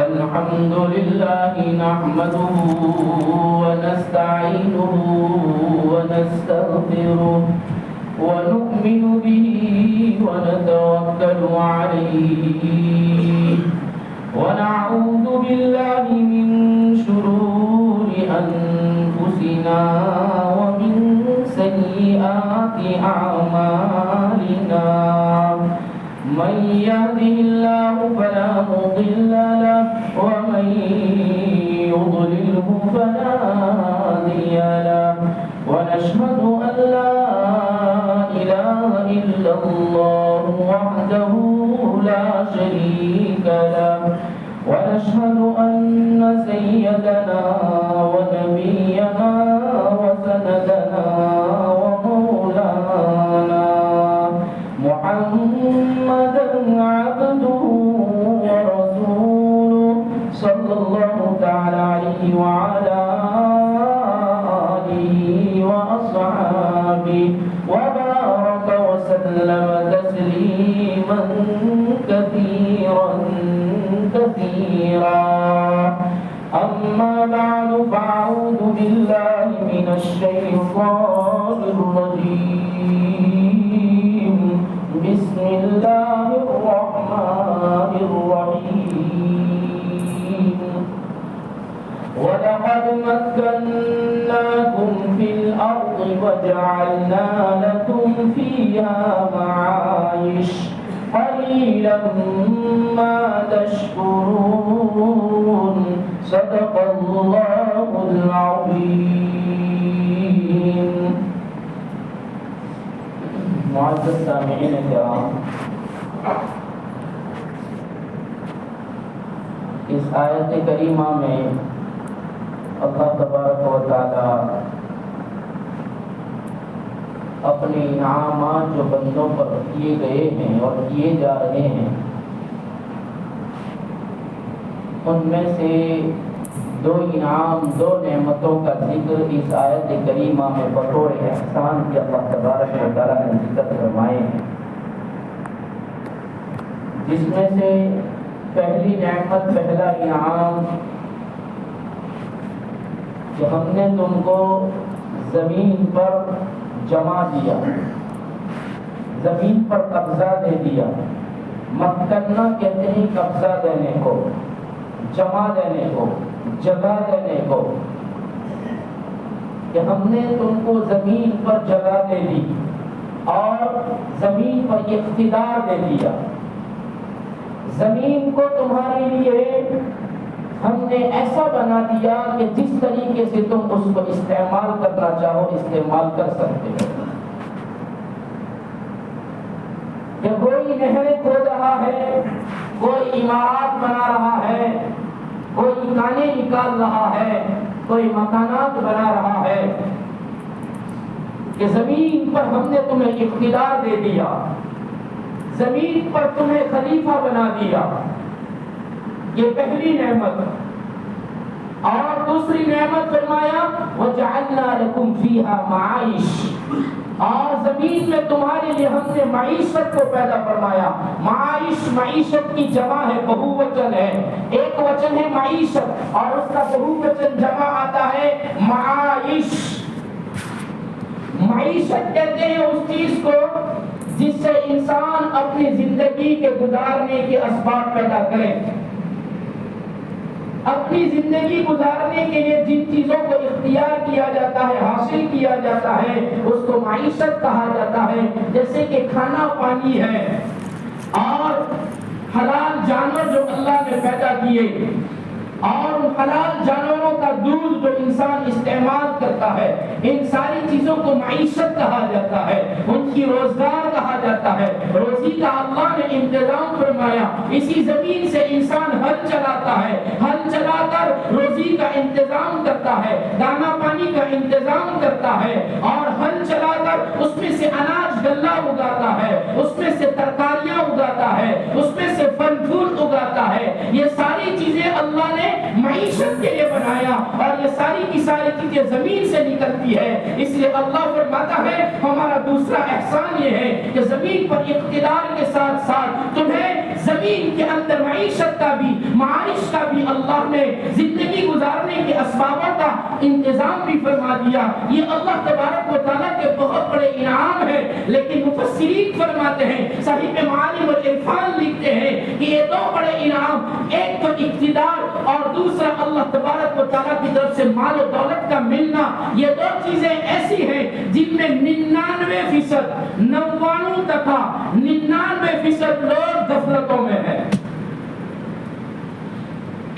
الحمد لله نحمده ونستعينه ونستغفره ونؤمن به ونتوكل عليه ونعوذ بالله من شرور أنفسنا ومن سيئات أعمالنا من يهده الله فلا مضل له ومن يضلله فلا هادي له ونشهد أن لا إله إلا الله وحده لا شريك له ونشهد أن سيدنا ونبينا وسندنا ومولانا محمدا عبده ورسوله صلى الله تعالى عليه وعلى آله وأصحابه وبارك وسلم تسليما كثيرا كثيرا أما بعد فأعوذ بالله من الشيطان الرجيم بسم الله الرحمن الرحيم ولقد مكناكم في الأرض وجعلنا لكم فيها معايش قليلا ما تشكرون صدق الله العظيم. معزز سامعین کرام، اس آیت کریمہ میں اللہ تبارک و تعالی اپنے انعامات جو بندوں پر کیے گئے ہیں اور کیے جا رہے ہیں، ان میں سے دو انعام، دو نعمتوں کا ذکر اس آیت کریمہ میں بطور احسان کے اللہ تبارک و تعالیٰ نے ذکر فرمائے ہیں، جس میں سے پہلی نعمت، پہلا انعام کہ ہم نے تم کو زمین پر جما دیا، زمین پر قبضہ دے دیا۔ مکننا کہتے ہیں قبضہ دینے کو، جمع دینے کو، جگہ دینے کو، کہ ہم نے تم کو زمین پر جگہ دے دی اور زمین پر اقتدار دے دیا۔ زمین کو تمہارے لیے ہم نے ایسا بنا دیا کہ جس طریقے سے تم اس کو استعمال کرنا چاہو استعمال کر سکتے ہو۔ کہ کوئی نہریں کھود رہا ہے، کوئی عمارات بنا رہا ہے، کوئی کانے نکال رہا ہے، کوئی مکانات بنا رہا ہے، کہ زمین پر ہم نے تمہیں اقتدار دے دیا، زمین پر تمہیں خلیفہ بنا دیا۔ یہ پہلی نعمت۔ اور دوسری نعمت فرمایا وَجَعَلْنَا لَكُمْ فِيهَا مَعَائِشْ، اور زمین میں تمہارے لیے ہم نے معیشت کو پیدا فرمایا۔ معائش، معیشت کی جمع ہے، بہو وچن ہے۔ ایک وچن ہے معیشت اور اس کا بہو وچن جمع آتا ہے معائش۔ معیشت کہتے ہیں اس چیز کو جس سے انسان اپنی زندگی کے گزارنے کے اسباب پیدا کرے۔ اپنی زندگی گزارنے کے لیے جن چیزوں کو اختیار کیا جاتا ہے، حاصل کیا جاتا ہے، اس کو معیشت کہا جاتا ہے۔ جیسے کہ کھانا پانی ہے اور حلال جانور جو اللہ نے پیدا کیے، اور حلال جانوروں کا دودھ جو انسان استعمال کرتا ہے، ان ساری چیزوں کو معیشت کہا جاتا ہے، ان کی روزگار کہا جاتا ہے۔ روزی کا اللہ نے انتظام فرمایا۔ اسی زمین سے انسان ہل چلاتا ہے، ہل چلا کر روزی کا انتظام کرتا ہے، دانا پانی کا انتظام کرتا ہے، اور ہل چلا کر اس میں سے اناج غلہ اگاتا ہے، اس میں سے ترکاریاں اگاتا ہے، اس میں سے پھل پھول اگاتا ہے۔ یہ ساری چیزیں اللہ نے معیشت کے لیے بنایا، اور یہ ساری کی ساری چیزیں زمین سے نکلتی ہے۔ اس لیے اللہ فرماتا ہے ہمارا دوسرا احسان یہ ہے کہ زمین پر اقتدار کے ساتھ ساتھ تمہیں زمین کے اندر معیشت کا بھی، معاش کا بھی اللہ نے زندگی گزارنے کے اسبابوں کا انتظام بھی فرما دیا۔ یہ اللہ تبارک و تعالیٰ کے بہت بڑے انعام ہے، لیکن مفسرین فرماتے ہیں، صحیح معالم العرفان لکھتے ہیں کہ یہ دو بڑے انعام، ایک تو اقتدار اور دوسرا اللہ تبارک و تعالیٰ کی طرف سے مال و دولت کا ملنا، یہ دو چیزیں ایسی ہیں جن میں 99% 99 تک 99% لوگ غفلتوں میں ہیں۔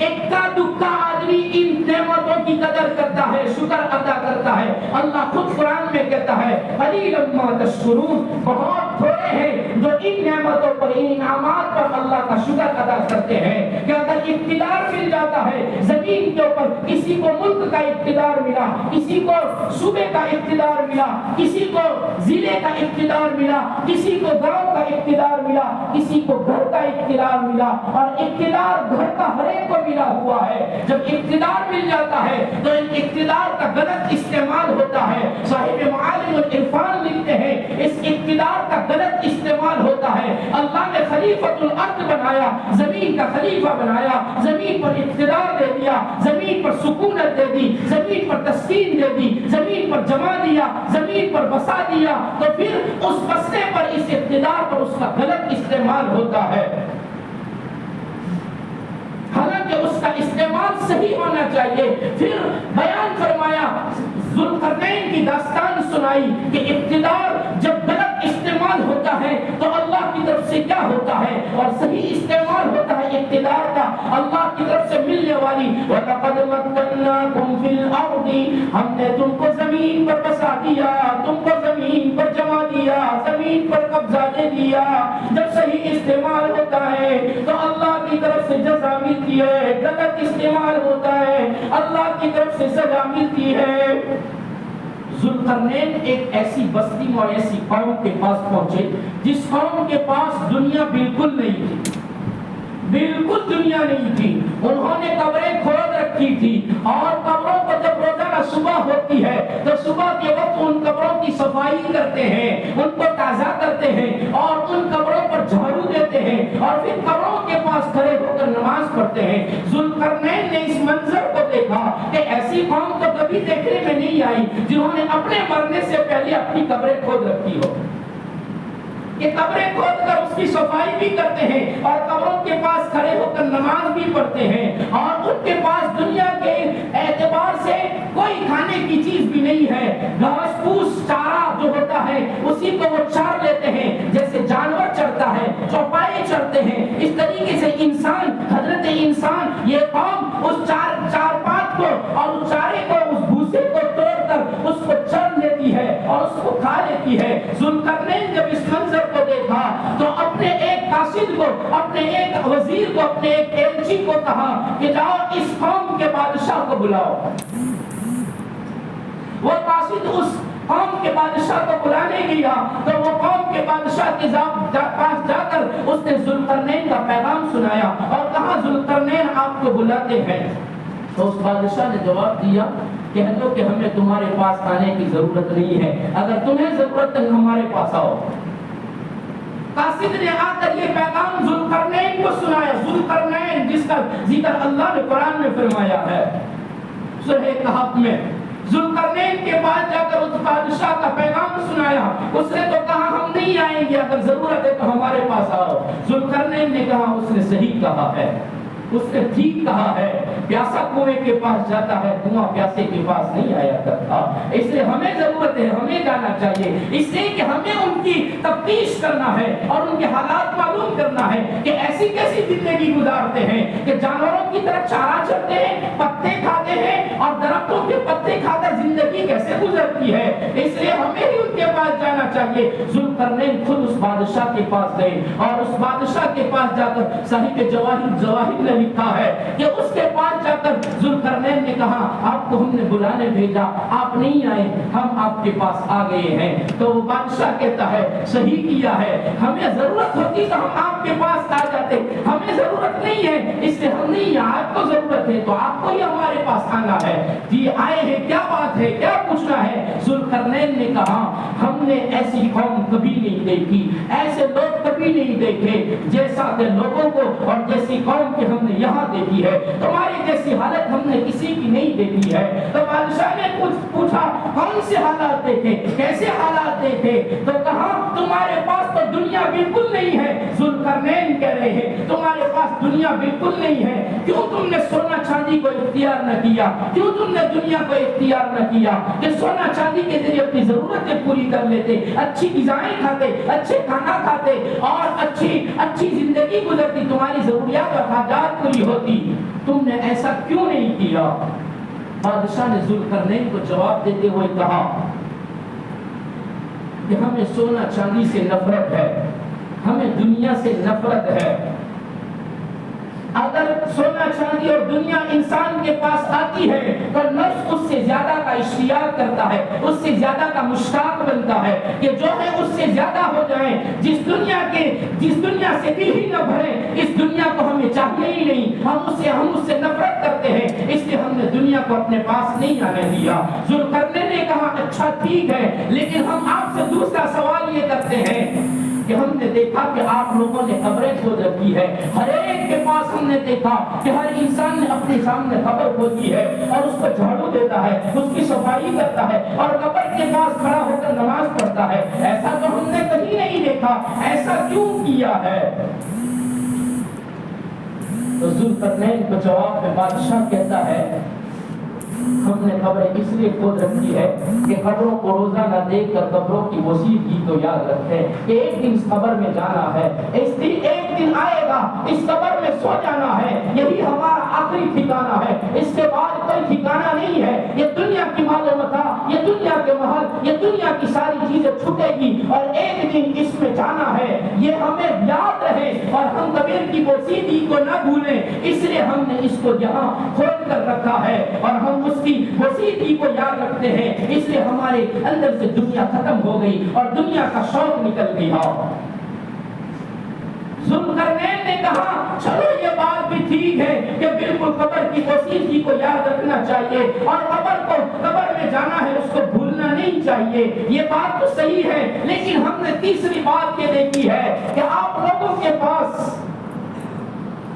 اکا دکا آدمی ان نعمتوں کی قدر کرتا ہے، شکر ادا کرتا ہے۔ اللہ خود قرآن میں کہتا ہے قلیلا ما تشکرون، بہت تھوڑے ہیں جو ان نعمتوں پر، ان انعامات پر اللہ کا شکر ادا کرتے ہیں۔ کہ اگر اقتدار مل جاتا ہے زمین کے اوپر، کسی کو ملک کا اقتدار ملا، کسی کو صوبے کا اقتدار ملا، کسی کو ضلع کا اقتدار ملا، کسی کو گاؤں کا اقتدار ملا، کسی کو گھر کا اقتدار ملا، اور اقتدار گھر کا ہر ایک کو ملا ہوا ہے۔ جب اقتدار مل جاتا ہے تو ان اقتدار کا غلط استعمال ہوتا ہے۔ صاحب معالم العرفان لکھتے ہیں اس اقتدار کا غلط استعمال ہوتا ہے۔ اللہ نے خلیفۃ الارض بنایا، زمین کا خلیفہ بنایا، زمین پر اقتدار دے دیا، زمین پر سکونت دے دی، زمین پر تسکین دے دی، زمین پر جما دیا، زمین پر بسا دیا، تو پھر اس بسنے پر، اس اقتدار پر اس کا غلط استعمال ہوتا ہے۔ حالانکہ اس کا استعمال صحیح ہونا چاہیے۔ پھر بیان فرمایا، ذوالقرنین کی داستان سنائی کہ اقتدار جب غلط استعمال ہوتا ہے تو اللہ کی طرف سے کیا ہوتا ہے، اور صحیح استعمال ہوتا ہے اقتدار کا اللہ کی طرف سے ملنے والی۔ وَلَقَدْ مَكَّنَّاكُمْ فِي الْأَرْضِ، ہم نے تم کو زمین پر بسا دیا، تم کو زمین پر جما دیا، زمین پر قبضہ دے دیا۔ جب صحیح استعمال ہوتا ہے تو اللہ کی طرف سے جزا ملتی ہے، غلط استعمال ہوتا ہے اللہ کی طرف سے سزا ملتی ہے۔ ذوالقرنین ایک ایسی بستی اور ایسی قوم کے پاس پہنچے جس قوم کے پاس دنیا بالکل نہیں تھی، بالکل دنیا نہیں تھی۔ انہوں نے قبریں کھود رکھی تھی، اور قبروں کو جب روزانہ صبح ہوتی ہے تو صبح کے وقت ان قبروں کی صفائی کرتے ہیں، ان کو تازہ کرتے ہیں، اور ان قبروں پر جھاڑو دیتے ہیں، اور پھر قبروں کے پاس کھڑے ہو کر نماز پڑھتے ہیں۔ ذوالقرنین نے اس منظر کو دیکھا کہ ایسی قوم تو کبھی دیکھنے میں نہیں آئی جنہوں نے اپنے مرنے سے پہلے اپنی قبریں کھود رکھی ہو، کہ قبریں کھود کر اس کی صفائی بھی کرتے ہیں، اور قبروں کے پاس کھڑے ہو کر نماز بھی پڑھتے ہیں، اور ان کے پاس دنیا کے اعتبار سے کوئی کھانے کی چیز بھی نہیں ہے۔ گھاس پھوس چارہ جو ہوتا ہے اسی کو وہ چار لیتے ہیں، جیسے جانور چرتا ہے، چوپائے چرتے ہیں، اس طریقے سے انسان، حضرت انسان، یہ قوم اس چار پات کو اور اس چارے کو، اس بھوسے کو توڑ کر اس کو چر لیتی ہے اور اس کو کھا لیتی ہے۔ ذوالقرنین جب اس منظر کو دیکھا تو اپنے ایک قاصد کو، اپنے ایک وزیر کو، اپنے ایک ایلچی کو کہا کہ جاؤ اس قوم کے بادشاہ کو بلاؤ۔ وہ قاصد اس قوم کے بادشاہ کو بلانے گیا تو وہ قوم کے بادشاہ کے پاس جا کر اس نے ذوالقرنین کا پیغام سنایا اور کہا ذوالقرنین آپ کو بلاتے ہیں۔ تو اس بادشاہ نے جواب دیا، کہہ دو کہ ہمیں تمہارے پاس آنے کی ضرورت نہیں ہے، اگر تمہیں ضرورت ہے ہمارے پاس آؤ۔ قاصد نے آ کر یہ پیغام ذوالقرنین کو سنایا، ذوالقرنین جس کا ذکر اللہ نے قرآن میں فرمایا ہے سورہ کہف میں۔ ذوالقرنین کے پاس جا کر اس بادشاہ کا پیغام سنایا، اس نے تو کہا ہم نہیں آئیں گے، اگر ضرورت ہے تو ہمارے پاس آؤ۔ ذوالقرنین نے کہا اس نے صحیح کہا ہے، اس نے ٹھیک کہا ہے، پیاسا کنویں کے پاس جاتا ہے، کنواں پیاسے کے پاس نہیں آیا کرتا۔ اس لیے ہمیں ضرورت ہے، ہمیں جانا چاہیے، اس لیے کہ ہمیں ان کی تفتیش کرنا ہے اور ان کے حالات معلوم کرنا ہے کہ ایسی کیسی زندگی گزارتے ہیں کہ جانوروں کی طرح چارہ چرتے ہیں، پتے کھاتے ہیں، اور درختوں کے پتے کھا کر زندگی کیسے گزرتی ہے۔ اس لیے ہمیں ہی ان کے پاس جانا چاہیے۔ ذوالقرنین خود اس بادشاہ کے پاس گئے، اور اس بادشاہ کے پاس جا کر صاحب جواہر نے لکھا ہے کہ اس کے پاس جا کر ذوالقرنین نے کہا آپ کو ہم نے بلانے بھیجا، آپ نہیں آئے، ہم آپ کے پاس آ گئے ہیں۔ تو وہ بادشاہ کہتا ہے صحیح کیا ہے، ہمیں ضرورت ہوتی تو ہم آپ کے پاس آ جاتے، ہمیں ضرورت نہیں ہے اس لیے ہم نہیں، آپ کو ضرورت ہے تو آپ کو ہی ہمارے پاس آنا ہے۔ جی آئے ہیں، کیا بات ہے، کیا پوچھنا ہے؟ ذوالقرنین نے کہا ہم نے ایسی قوم کبھی نہیں دیکھی، ایسے لوگ کبھی کبھی نہیں دیکھے جیسا کہ لوگوں کو اور جیسی قوم کی ہم نے یہاں دیکھی ہے، تمہاری جیسی حالت ہم نے کسی کی نہیں دیکھی ہے۔ تو بادشاہ نے پوچھا کون سے حالات دیکھے، کیسے حالات دیکھے؟ تو کہا تمہارے پاس تو دنیا بالکل نہیں ہے۔ ذوالقرنین کہہ رہے ہیں تمہارے پاس دنیا بالکل نہیں ہے، کیوں تم نے سونا چاندی کو اختیار نہ کیا؟ کیوں تم نے دنیا کو اختیار نہ کیا کہ سونا چاندی کے ذریعے اپنی ضرورتیں پوری کر لیتے، اچھی غذائیں کھاتے، اچھے کھانا کھاتے اور اچھی زندگی گزرتی، تمہاری ضروریات اور حاجات پوری ہوتی، تم نے ایسا کیوں نہیں کیا؟ بادشاہ نے ذوالقرنین کو جواب دیتے ہوئے کہا کہ ہمیں سونا چاندی سے نفرت ہے، ہمیں دنیا سے نفرت ہے۔ اگر سونا چاندی اور دنیا انسان کے پاس آتی ہے تو نفس اس سے زیادہ کا اشتیاق کرتا ہے، اس سے زیادہ کا مشتاق بنتا ہے کہ جو ہے اس سے زیادہ ہو جائیں، جس دنیا سے دل ہی نہ بھرے، اس دنیا کو ہمیں چاہیے ہی نہیں، ہم اس سے نفرت کرتے ہیں، اس لیے ہم نے دنیا کو اپنے پاس نہیں آنے دیا۔ ذوالقرنین نے کہا اچھا ٹھیک ہے، لیکن ہم آپ سے دوسرا سوال یہ کرتے ہیں کہ ہم نے دیکھا کہ آپ لوگوں نے قبریں کھود رکھی ہے، ہر ایک کے پاس ہم نے دیکھا کہ ہر انسان نے اپنے سامنے قبر کھودی ہے اور اس کو جھاڑو دیتا ہے، اس کی صفائی کرتا ہے اور قبر کے پاس کھڑا ہو کر نماز پڑھتا ہے۔ ایسا تو ہم نے کہیں نہیں دیکھا، ایسا کیوں کیا ہے؟ تو ذوالقرنین کو جواب میں بادشاہ کہتا ہے ہم نے قبریں اس لیے کھود رکھی ہے کہ قبروں کو روزہ نہ دیکھ کر قبروں کی موسیقی کو یاد رکھیں کہ ایک دن اس قبر میں جانا ہے، ایک دن آئے گا، اس قبر میں سو جانا ہے، یہی ہمارا آخری ٹھکانہ ہے، اس کے بعد کوئی ٹھکانہ نہیں ہے۔ یہ دنیا کی مال و متاع، یہ دنیا کے محل، یہ دنیا کی ساری چیزیں چھوٹے گی اور ایک دن اس میں جانا ہے، یہ ہمیں یاد رہے اور ہم کبیر کی موسیقی کو نہ بھولیں، اس لیے ہم نے اس کو یہاں کھول کر رکھا ہے اور ہم اس کی موسیقی کو یاد رکھتے ہیں، اس لیے ہمارے اندر سے دنیا ختم ہو گئی اور دنیا کا شوق نکل گیا۔ ذوالقرنین نے کہا چلو یہ بات بھی ٹھیک ہے کہ بالکل قبر کی موسیقی کو یاد رکھنا چاہیے اور قبر میں جانا ہے، اس کو بھولنا نہیں چاہیے، یہ بات تو صحیح ہے، لیکن ہم نے تیسری بات یہ دیکھی ہے کہ آپ لوگوں کے پاس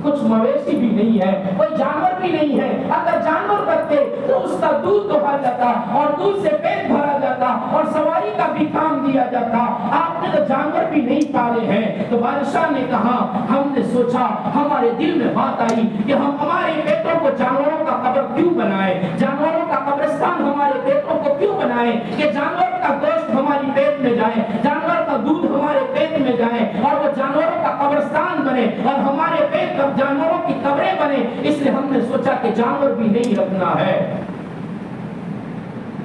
کچھ مویشی بھی نہیں ہے، کوئی جانور بھی نہیں ہے، اگر جانور رکھتے تو اس کا دودھ دہا جاتا اور دودھ سے پیٹ بھرا جاتا اور سواری کا بھی کام دیا جاتا، آپ نے تو جانور بھی نہیں پالے ہیں۔ تو بادشاہ نے کہا ہم نے سوچا، ہمارے دل میں بات آئی کہ ہم ہمارے بیٹوں کو جانوروں کا قبر کیوں بنائے، جانوروں کا قبرستان ہمارے بیٹوں کو کیوں بنائے کہ جانور کا گوشت ہماری پیٹ میں جائے، جانور کا دودھ ہمارے پیٹ میں جائے اور وہ جانوروں کا قبرستان بنے اور ہمارے پیٹ جانوروں کی قبریں بنے، اس لیے ہم نے سوچا کہ جانور بھی نہیں رکھنا ہے۔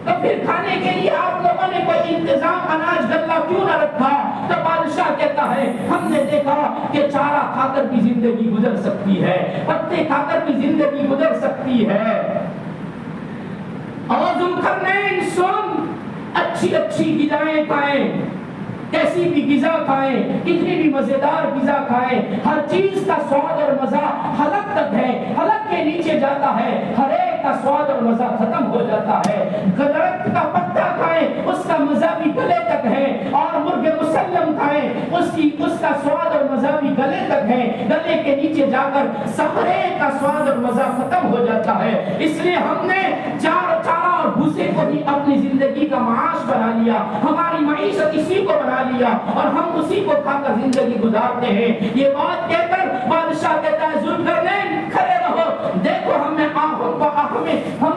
تو پھر کھانے کے لیے آپ لوگوں نے کوئی انتظام اناج غلہ کیوں نہ رکھا؟ تو بادشاہ کہتا ہے ہم نے دیکھا کہ چارہ کھا کر بھی زندگی گزر سکتی ہے، پتے کھا کر بھی زندگی گزر سکتی ہے۔ اور ذوالقرنین سن، اچھی غذائیں کھائیں، کیسی بھی غذا کھائیں، کتنی بھی مزیدار غذا کھائیں، ہر چیز کا سواد اور مزہ حلق تک ہے، حلق کے نیچے جاتا ہے، ہر ایک کا سواد اور مزہ ختم ہو جاتا ہے۔ درخت کا پتا کھائیں، اس کا مزہ بھی گلے تک ہے، اور مرغ مسلم کھائیں، اس کا سواد اور مزہ بھی گلے تک ہے، گلے کے نیچے جا کر ہر ایک کا سواد اور مزہ ختم ہو جاتا ہے۔ اس لیے ہم نے چارہ اور بھوسے کو بھی اپنی زندگی کا معاش بنا لیا، ہماری معیشت اسی کو بنا لیا اور ہم اسی کو کھا کر زندگی گزارتے ہیں۔ یہ بات کہہ کر بادشاہ کہتا ہے ذوالقرنین کھڑے رہو، دیکھو ہم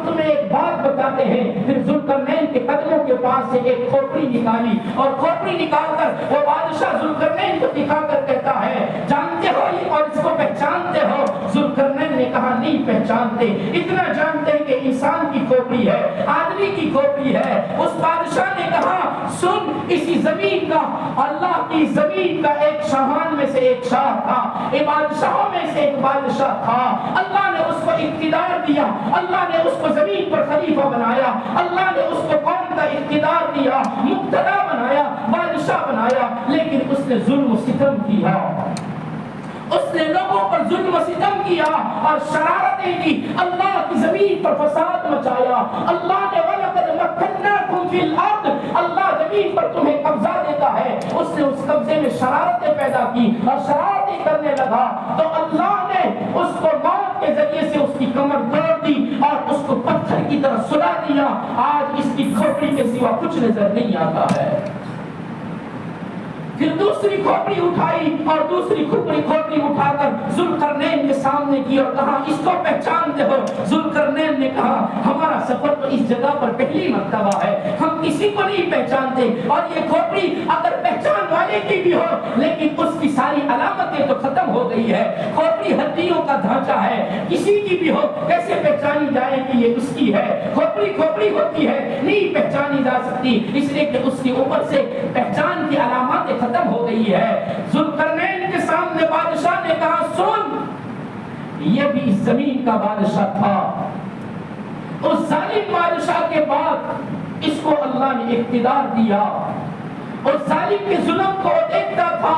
تمہیں ایک بات بتاتے ہیں۔ پھر ذوالقرنین کے قدموں کے پاس سے ایک کھوپڑی نکالی اور کھوپڑی نکال کر وہ بادشاہ ذوالقرنین کو دکھا کر کہتا ہے جانتے ہو یہ اور اس کو پہچانتے ہو؟ ذوالقرنین نے کہا نہیں پہچانتے، اتنا جانتے ہیں کہ انسان کی کھوپڑی ہے، آدمی کی کھوپڑی ہے۔ اس بادشاہ نے کہا سن، اسی زمین کا، اللہ کی زمین کا ایک شاہان میں سے ایک شاہ تھا، ایک بادشاہوں میں سے ایک بادشاہ تھا، اللہ نے اس کو اقتدار دیا، اللہ نے اس کو زمین پر خلیفہ بنایا، اللہ نے اس کو قوم کا اقتدار دیا، مقتدا بنایا، بادشاہ بنایا، لیکن اس نے ظلم و ستم کیا، اس نے لوگوں پر ظلم و ستم کیا اور شرارتیں کی، اللہ کی زمین پر فساد مچایا۔ اللہ نے وَلَقَدْ مَكَّنَّاكُمْ فی الارض، اللہ زمین پر تمہیں قبضہ دیتا ہے، اس نے اس قبضے میں شرارتیں پیدا کی اور شرارتیں کرنے لگا تو اللہ نے اس کو موت کے ذریعے سے اس کی کمر توڑ دی اور اس کو پتھر کی طرح سلا دیا۔ آج اس کی کھوپڑی کے سوا کچھ نظر نہیں آتا ہے۔ پھر دوسری کھوپڑی اٹھائی اور دوسری کھوپڑی اٹھا کر ذوالقرنین کے سامنے کی اور کہا اس کو پہچانتے ہو؟ ذوالقرنین نے کہا ہمارا سفر تو اس جگہ پر پہلی مرتبہ ہے، ہم کسی کو نہیں پہچانتے، اور یہ کھوپڑی اگر پہچان والے کی بھی ہو لیکن اس کی ساری علامتیں تو ختم ہو گئی ہے۔ کھوپڑی ہڈیوں کا ڈھانچہ ہے، کسی کی بھی ہو کیسے پہچانی جائے کہ یہ اس کی ہے؟ کھوپڑی ہوتی ہے، نہیں پہچانی جا سکتی، اس لیے کہ اس کے اوپر سے پہچان کی علامات ختم ہو گئی ہے۔ ذوالقرنین کے سامنے بادشاہ نے کہا سن، یہ بھی اس زمین کا بادشاہ تھا، اس ظالم بادشاہ کے بعد اس کو اللہ نے اقتدار دیا، اس ظالم کے ظلم کو دیکھتا تھا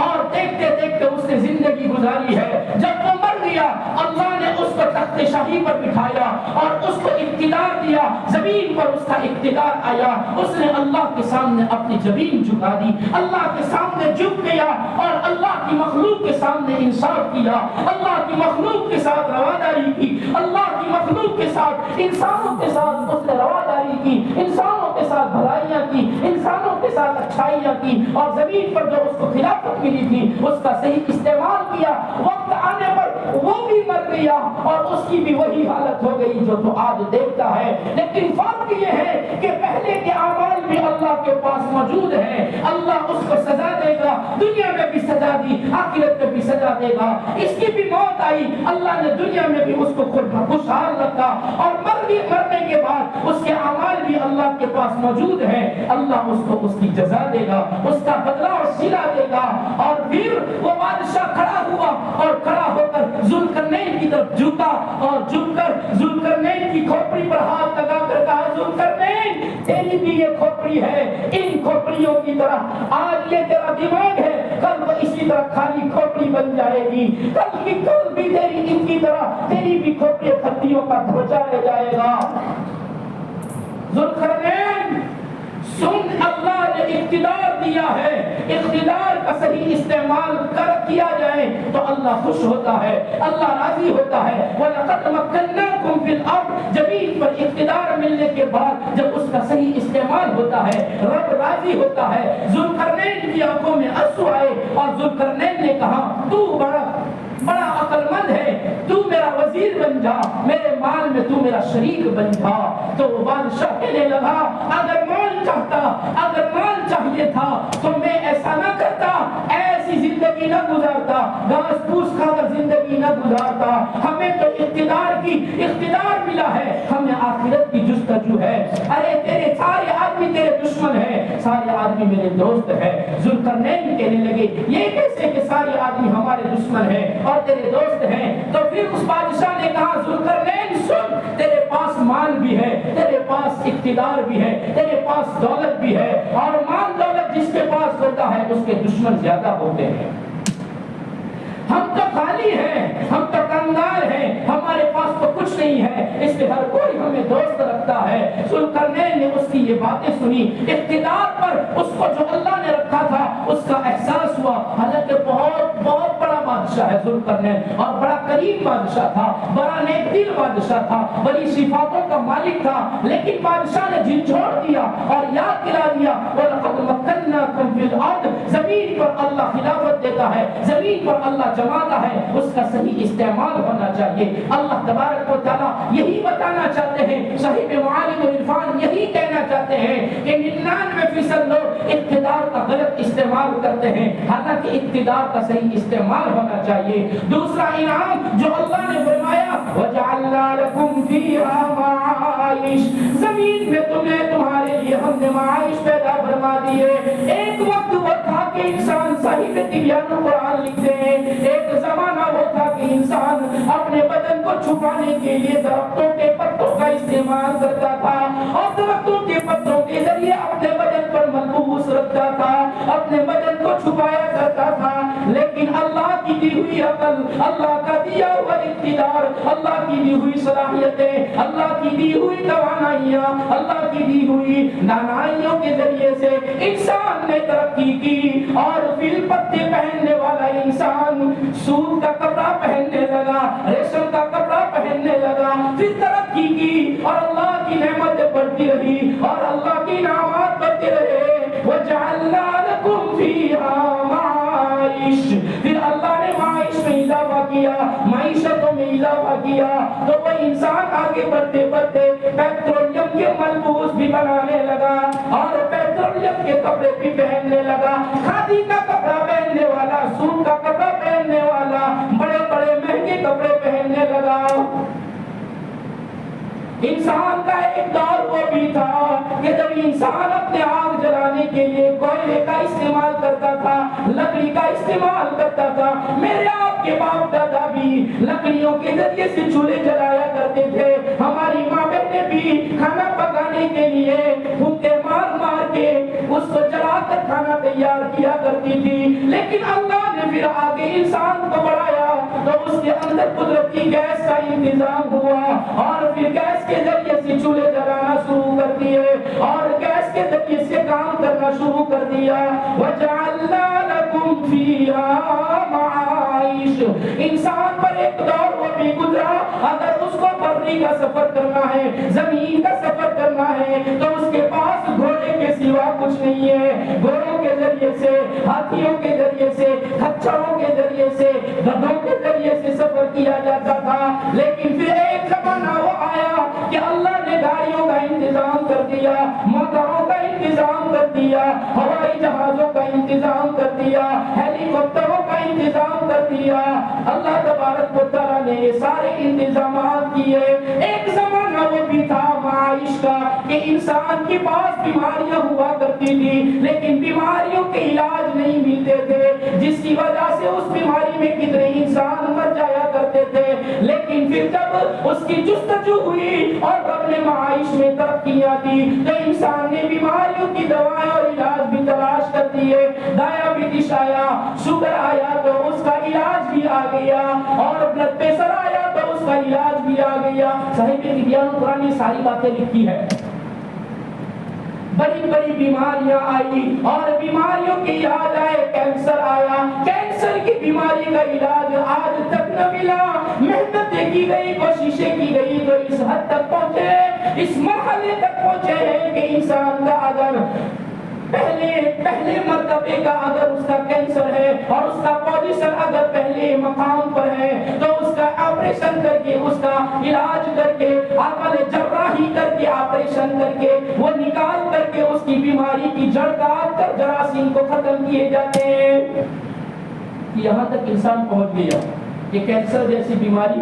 اور دیکھتے دیکھتے اس نے زندگی گزاری ہے۔ جب وہ مر گیا اللہ نے اس کو تخت شاہی پر بٹھایا اور اس کو اقتدار دیا، زمین پر اس کا اقتدار آیا، اس نے اللہ کے سامنے اپنی زمین جھکا دی، اللہ کے سامنے جھک گیا اور اللہ کی مخلوق کے سامنے انصاف کیا، اللہ کی مخلوق کے ساتھ رواداری کی، اللہ کی مخلوق کے ساتھ انسانوں کے ساتھ اس نے رواداری کی، انسانوں کے ساتھ بھلائیاں کی، انسانوں کے ساتھ اچھائیاں کی، اور زمین پر جو اس کو خلافت ملی تھی اس کا صحیح استعمال کیا۔ وقت آنے پر وہ بھی مر گیا اور اس کی بھی وہی حالت ہو گئی جو تو آج دیکھتا ہے، لیکن فرق یہ ہے کہ پہلے کے اعمال بھی اللہ کے پاس موجود ہیں، اللہ اس کو سزا دے گا، دنیا میں بھی سزا دی، آخرت میں بھی سزا دے گا۔ اس کی بھی موت آئی، اللہ نے دنیا میں بھی اس کو خوشحال رکھا، اور مرنے کے بعد اس کے اعمال بھی اللہ کے پاس موجود ہیں، اللہ اس کو اس کی جزا دے گا، اس کا بدلہ اور صلہ دے گا۔ اور پھر وہ بادشاہ کھڑا ہوا اور کھڑا ہو کر ذوالقرنین کی طرف جھکا اور جھک کر ذوالقرنین کی کھوپڑی پر ہاتھ لگا کر کہا ذوالقرنین تیری بھی یہ کھوپڑی ہے، ان کھوپڑیوں کی طرح آج یہ تیرا دماغ ہے، کل وہ اسی طرح خالی کھوپڑی بن جائے گی، کل بھی تیری ان کی طرح تیری بھی کھوپڑی ہڈیوں کا ڈھانچہ رہ جائے گا۔ ذوالقرنین سن، اللہ نے اقتدار دیا ہے، اقتدار کا صحیح استعمال کیا جائے تو اللہ خوش ہوتا ہے، اللہ راضی ہوتا ہے۔ وَلَقَدْ مَكَّنَّاكُمْ فِي الْأَرْضِ، زمین پر اقتدار ملنے کے بعد جب اس کا صحیح استعمال ہوتا ہے رب راضی ہوتا ہے۔ ذوالقرنین کی آنکھوں میں آنسو آئے اور ذوالقرنین نے کہا تو بڑا عقل مند ہے، تو میرا وزیر بن جا، میرے مال میں تو میرا شریک بن جا۔ تو وہ بادشاہ کہنے لگا اگر مال چاہیے تھا تو میں ایسا نہ کرتا، ایسی زندگی نہ گزارتا، گھاس پھوس کھا کر زندگی نہ گزارتا، ہمیں تو اقتدار ملا ہے، ہمیں آخرت کی جستجو ہے۔ ارے تیرے سارے آدمی تیرے دشمن ہیں، سارے آدمی میرے دوست ہیں۔ ذوالقرنین کہنے لگے یہ کیسے کہ سارے آدمی ہمارے دشمن ہیں اور تیرے دوست ہیں؟ تو پھر اس بادشاہ نے کہا ذوالقرنین سن، تیرے پاس مال بھی ہے، تیرے پاس اقتدار بھی ہے، تیرے پاس دولت بھی ہے، اور مال دولت جس کے پاس ہوتا ہے اس کے دشمن زیادہ ہوتے ہیں۔ ہم تو خالی ہیں، ہم تو کنگال ہیں، ہمارے پاس تو کچھ نہیں ہے، اس لیے ہر کوئی ہمیں دوست رکھتا ہے۔ ذوالقرنین نے اس کی یہ باتیں سنی، اقتدار پر اس کو جو اللہ نے رکھا تھا اس کا احساس ہوا۔ حالانکہ بہت بڑا بادشاہ ہے ذوالقرنین، اور بڑا کریم بادشاہ تھا، بڑا نیک دل بادشاہ تھا، بڑی صفاتوں کا مالک تھا، لیکن بادشاہ نے جھنجھوڑ دیا اور یاد دلا دیا وَلَقَدْ مَكَّنَّاكُمْ فِي الْأَرْضِ، زمین پر اللہ خلافت دیتا ہے، زمین پر اللہ جماتا ہے، اس کا صحیح استعمال ہونا چاہیے۔ اللہ تبارک و تعالیٰ یہی بتانا چاہتے ہیں، صاحب معالم العرفان یہی کہنا چاہتے ہیں کہ 99% لوگ اقتدار کا غلط استعمال کرتے ہیں، حالانکہ اقتدار کا صحیح استعمال ہونا چاہیے۔ دوسرا انعام جو اللہ نے فرمایا وَجَعَلْنَا لَكُمْ فِيهَا مَعَائِشَ، زمین میں تمہارے لیے ہم نے معائش پیدا فرما دیے۔ ایک وقت وہ تھا کہ انسان صحیح طبیان قرآن لکھتے ہیں، ایک زمانہ وہ تھا کہ انسان اپنے بدن کو چھپانے کے لیے درختوں کے پتوں کا استعمال کرتا تھا اور درختوں کے پتوں کے ذریعے اپنے بدن پر ملبوس سکتا تھا، اپنے بدن کو چھپایا کرتا تھا، لیکن اللہ کی دی ہوئی عقل، اللہ کا دیا ہوا اقتدار، اللہ کی دی ہوئی صلاحیتیں، اللہ کی دی ہوئی توانائیاں، اللہ کی دی ہوئی دانائیوں کے ذریعے سے انسان نے ترقی کی، اور پھر پتے پہننے والا انسان سود کا کپڑا پہننے لگا، ریشم کا کپڑا پہننے لگا، پھر ترقی کی، اور اللہ کی نعمتیں بڑھتی رہی، اور اللہ کی نعمات بڑھتے رہے۔ وَجَعَلْنَا لَكُمْ فِيهَا مَعَائِشَ، پھر اللہ نے معاش میں اضافہ کیا، معیشتوں میں اضافہ کیا، تو وہ انسان آگے بڑھتے بڑھتے پیٹرولیم کے ملبوس بھی بنانے لگا، اور پیٹرولیم کے کپڑے بھی پہننے لگا، کھادی کا کپڑا پہننے والا، سوت کا کپڑا پہننے والا، بڑے بڑے مہنگے کپڑے پہننے لگا۔ انسان کا ایک دور وہ بھی تھا کہ جب انسان اپنے آگ جلانے کے لیے کوئلے کا استعمال کرتا تھا، لکڑی کا استعمال کرتا تھا۔ میرے آپ کے باپ دادا بھی لکڑیوں کے ذریعے سے چولہے جلایا کرتے تھے، ہماری ماں بہنیں بھی کھانا پکانے کے لیے پھونکے مار مار کے اس کو جلا کر کھانا تیار کیا کرتی تھی، لیکن اللہ نے پھر آگے انسان کو بڑھایا تو اس کے اندر قدرتی گیس کا انتظام ہوا، اور پھر گیس کے ذریعے سے چولہے جلانا شروع کر دیے، اور گیس کے ذریعے سے کام کرنا شروع کر دیا۔ وَجَعَلْنَا لَكُمْ فِيهَا مَعَائِشَ، انسان پر ایک دور وہ بھی گزرا، اگر اس کو بری کا سفر کرنا ہے، زمین کا سفر کرنا ہے، تو اس کے پاس گھوڑے کے سوا کچھ نہیں ہے۔ گھوڑوں کے ذریعے سے، ہاتھیوں کے ذریعے سے، کھچروں کے ذریعے سے، گدھوں کے ذریعے سے سفر کیا جاتا تھا، لیکن پھر ایک زمانہ وہ آیا کہ اللہ نے گاڑیوں کا انتظام کر دیا، موٹروں کا انتظام کر دیا، ہوائی جہازوں کا انتظام کر دیا، ہیلی کاپٹروں کا انتظام کر دیا۔ اللہ تبارک و تعالیٰ نے یہ سارے انتظامات کیے۔ ایک زمانہ وہ بھی تھا معاش کا کہ انسان کے پاس بیماریاں ہوا کرتی تھی، لیکن بیماریوں کے علاج نہیں ملتے تھے، جس کی وجہ سے اس بیماری میں کتنے انسان مر جایا کرتے تھے، لیکن پھر جب اس کی جستجو ہوئی اور رب نے معاش میں ترقیاں دی تو انسان نے بیماریوں کی دوائیں اور علاج بھی تلاش کر دیے۔ ڈائبٹیز آیا، شوگر آیا تو اس کا علاج بھی آ گیا، اور بلڈ پریشر آیا تو اس کا علاج بھی آ گیا۔ صاحب طبیان قرآن نے ساری باتیں لکھی ہے۔ بڑی بڑی بیماریاں آئی، اور بیماریوں کے علاج آئے، کینسر آیا، کینسر کی بیماری کا علاج آج تک نہ ملا۔ محنتیں کی گئی، کوششیں کی گئی تو اس حد تک پہنچے، اس مرحلے تک پہنچے ہیں کہ انسان کا اگر پہلے مرتبے کا اگر اس کا کینسر ہے اور اس کا پوزیشن اگر پہلے مقام پر ہے تو اس کا آپریشن کر کے، اس کا علاج کر کے، عمل جراحی کر کے، آپریشن کر کے، وہ نکال کر کے اس کی بیماری کی جڑ کاٹ کر جراثیم کو ختم کیے جاتے ہیں۔ یہاں تک انسان پہنچ گیا کہ کینسر جیسی بیماری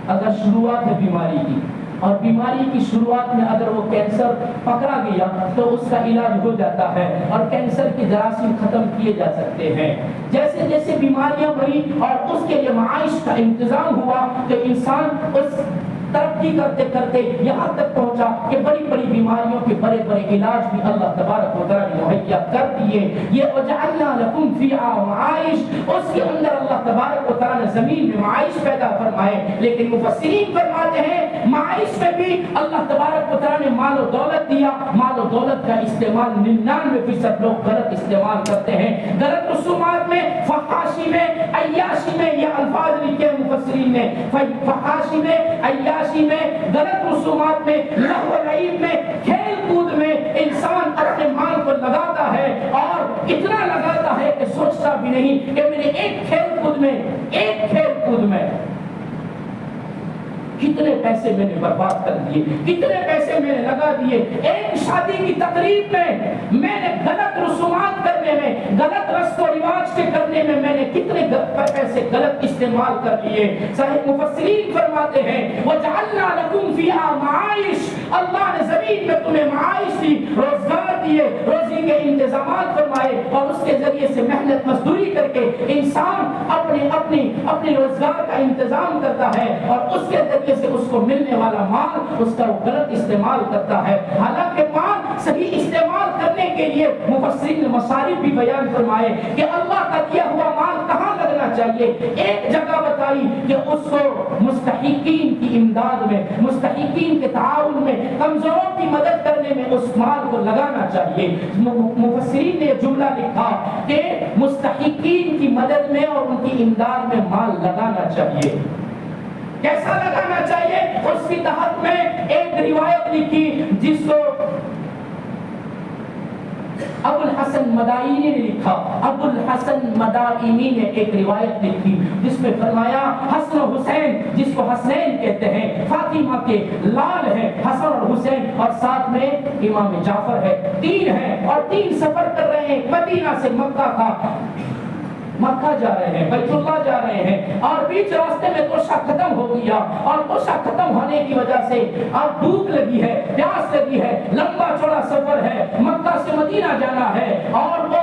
اگر شروعات ہے بیماری کی، اور بیماری کی شروعات میں اگر وہ کینسر پکڑا گیا تو اس کا علاج ہو جاتا ہے، اور کینسر کی جراثیم ختم کیے جا سکتے ہیں۔ جیسے جیسے بیماریاں بڑھی اور اس کے لیے معاش کا انتظام ہوا تو انسان اس ترقی کرتے کرتے یہاں تک پہنچا کہ بڑی بڑی بیماریوں کے بڑے بڑے علاج بھی اللہ تبارک و تعالیٰ نے مہیا کر دیے۔ یہ وجعلنا لکم فیہا معائش، اس کے اندر اللہ تبارک و تعالیٰ نے زمین میں معائش پیدا فرمائے، لیکن مفسرین فرماتے ہیں معائش میں بھی اللہ تبارک و تعالیٰ نے مال و دولت دیا۔ مال و دولت کا استعمال 99% لوگ غلط استعمال کرتے ہیں، غلط رسومات میں، فحاشی میں، عیاشی میں، یہ الفاظ لکھے مفسرین نے، فحاشی میں، عیاشی میں، غلط رسومات میں، لہو و لعب میں، کھیل کود میں انسان اپنے مال کو لگاتا ہے، اور اتنا لگاتا ہے کہ سوچتا بھی نہیں کہ میرے ایک کھیل کود میں کتنے پیسے میں نے برباد کر دیے، کتنے پیسے میں نے لگا دیے۔ ایک شادی کی تقریب میں نے غلط رسومات کرنے میں، غلط رسم و رواج کے کرنے میں نے کتنے پیسے غلط استعمال کر لیے۔ صاحب مفسرین فرماتے ہیں وَجَعَلْنَا لَكُمْ فِيهَا مَعَائِشَ، اللہ نے زمین میں تمہیں معائش دی، روزگار دیے، روزی کے انتظامات فرمائے، اور اس کے ذریعے سے محنت مزدوری کر کے انسان اپنے روزگار کا انتظام کرتا ہے، اور اس کے ذریعے طریقے سے اس کو ملنے والا مال اس کا وہ غلط استعمال کرتا ہے. حالانکہ مال صحیح استعمال کرنے کے لیے مفسرین نے مصارف بھی بیان فرمائے کہ اللہ کا دیا ہوا مال کہاں لگنا چاہیے. ایک جگہ بتائی کہ اس کو مستحقین کی امداد میں، مستحقین کے تعاون میں، کمزوروں کی مدد کرنے میں اس مال کو لگانا چاہیے. مفسرین نے جملہ لکھا کہ مستحقین کی مدد میں اور ان کی امداد میں مال لگانا چاہیے. کیسا لگانا چاہیے؟ اس کی تحت میں ایک روایت لکھی جس کو ابو الحسن مدائنی نے لکھا. ابو الحسن مدائنی نے ایک روایت لکھی جس میں فرمایا حسن و حسین، جس کو حسنین کہتے ہیں، فاطمہ کے لال ہیں حسن اور حسین، اور ساتھ میں امام جعفر ہے. تین ہیں اور تین سفر کر رہے ہیں مدینہ سے مکہ کا. مکہ جا رہے ہیں، بیت اللہ جا رہے ہیں، اور بیچ راستے میں توشہ ختم ہو گیا، اور توشہ ختم ہونے کی وجہ سے اب بھوک لگی ہے، پیاس لگی ہے، لمبا چوڑا سفر ہے، مکہ سے مدینہ جانا ہے، اور وہ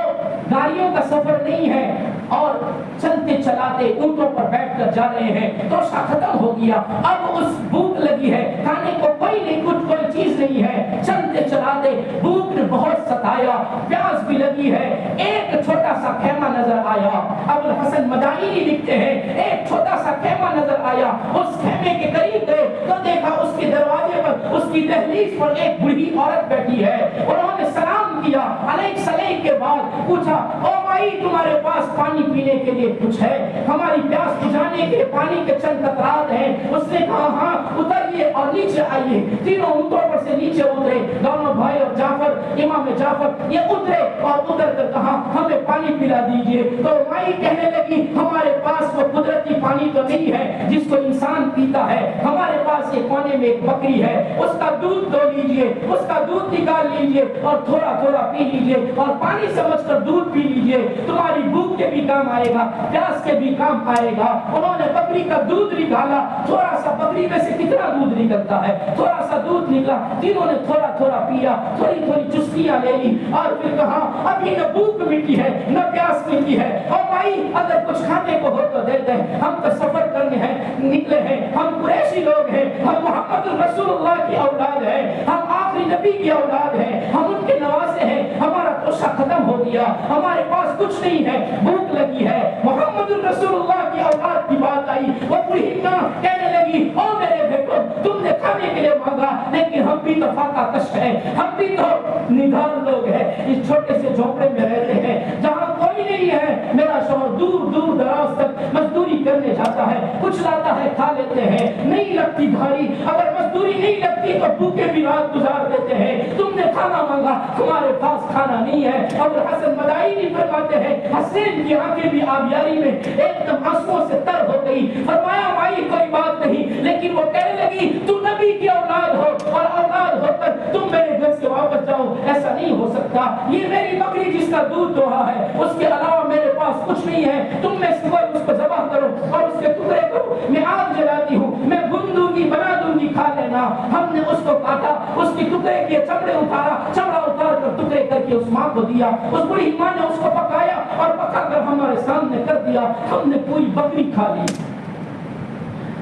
گاڑیوں کا سفر نہیں ہے، اور چلتے چلاتے اونٹوں پر بیٹھ کر جا رہے ہیں. توشہ ختم ہو گیا، اب اس بھوک لگی ہے، کھانے کو کوئی نہیں، کچھ کوئی چیز نہیں ہے. چلتے چلاتے بھوک نے بہت ستایا، پیاس بھی لگی ہے. ایک چھوٹا سا خیمہ نظر آیا. ابو الحسن مدائنی لکھتے ہیں ایک چھوٹا سا خیمہ نظر آیا. اس خیمے کے قریب گئے تو دیکھا اس کے دروازے پر، اس کی دہلیز پر ایک بوڑھی عورت بیٹھی ہے. انہوں نے سلام کیا، علیہ السلام کے بعد پوچھا او مائی تمہارے پاس پانی پینے کے لیے کچھ ہے؟ ہماری پیاس بجھانے کے لیے پانی کے چند قطرات ہیں. اس نے کہا ہاں اتریے اور نیچے آئیے. تینوں اونٹوں پر سے نیچے اترے، دونوں بھائی اور جعفر، امام جعفر یہ اترے اور اتر کر کہا ہمیں پانی پلا دیجئے. تو مائی کہنے لگی ہمارے پاس وہ قدرتی پانی تو نہیں ہے جس کو انسان پیتا ہے، ہمارے پاس یہ کونے میں ایک بکری ہے، اس کا دودھ دو لیجئے، اس کا دودھ نکال لیجئے اور تھوڑا تھوڑا پی لیجئے اور پانی سمجھ کر دودھ پی لیجئے. تمہاری بھوک کے بھی کام آئے گا، پیاس کے بھی کام آئے گا. انہوں نے بکری کا دودھ نکالا. تھوڑا سا بکری میں سے کتنا دودھ نکلتا ہے، تھوڑا سا دودھ نکلا. تینوں نے تھوڑا تھوڑا پیا، تھوڑی تھوڑی چسکیاں لے لی اور پھر کہا ابھی نہ بھوک مٹی ہے نہ پیاس مٹی ہے، اور بھائی اگر کچھ کھانے کو ہو تو دے دیں. ہم تو سفر کرنے ہیں نکلے ہیں، ہم قریشی لوگ ہیں، ہم محمد رسول اللہ کی اولاد ہیں، ہم آخری نبی کی اولاد ہیں، ہم ان کے نواسے ہیں. ہمارا توشہ ختم ہو گیا، ہمارے پاس کچھ نہیں ہے، بھوک لگی ہے. محمد رسول اللہ کی اولاد کی بات آئی. وہ بوڑھی ماں کہنے لگی او میرے بیٹو تم نے کھانے کے لیے مانگا لیکن ہم بھی تو فاقہ کش ہیں، ہم بھی تو نڈھال لوگ ہیں، اس چھوٹے سے جھونپڑے میں رہتے ہیں جہاں کوئی نہیں ہے. میرا شوہر دور دور دراز تک مزدوری کرنے جاتا ہے، کچھ لاتا ہے کھا لیتے ہیں، نہیں لگتی دھاڑی، اگر مزدوری نہیں لگتی تو بھوکے بھی رات گزار دیتے ہیں. تم نے کھانا مانگا، ہمارے پاس کھانا نہیں ہے. ابو الحسن مدائنی فرماتے ہیں حسین کی آنکھیں بھی آبیاری میں ایک دم آنسوؤں سے تر ہو گئی. فرمایا بھائی کوئی بات نہیں، لیکن وہ کہنے لگی تو نبی کی اولاد ہو اور اولاد ہو کر تم میرے گھر سے واپس جاؤ، ایسا نہیں ہو سکتا. یہ میری بکری جس کا دودھ دوہا ہے، اس کے علاوہ میرے پاس کچھ نہیں ہے. تم میں صبح اس کو ذبح کرو اور اس کے ٹکڑے کرو، میں آگ جلاتی ہوں، میں بھون دوں گی، بنا دوں گی، کھا لینا. ہم نے اس کو کاٹا، اس کی ٹکڑے کیے، چمڑے اتارا، چمڑا اتار کر ٹکڑے کر کے اس ماں کو دیا. اس بڑی ماں نے اس کو پکایا اور پکا کر ہمارے سامنے کر دیا. ہم نے پوری بکری کھا لی،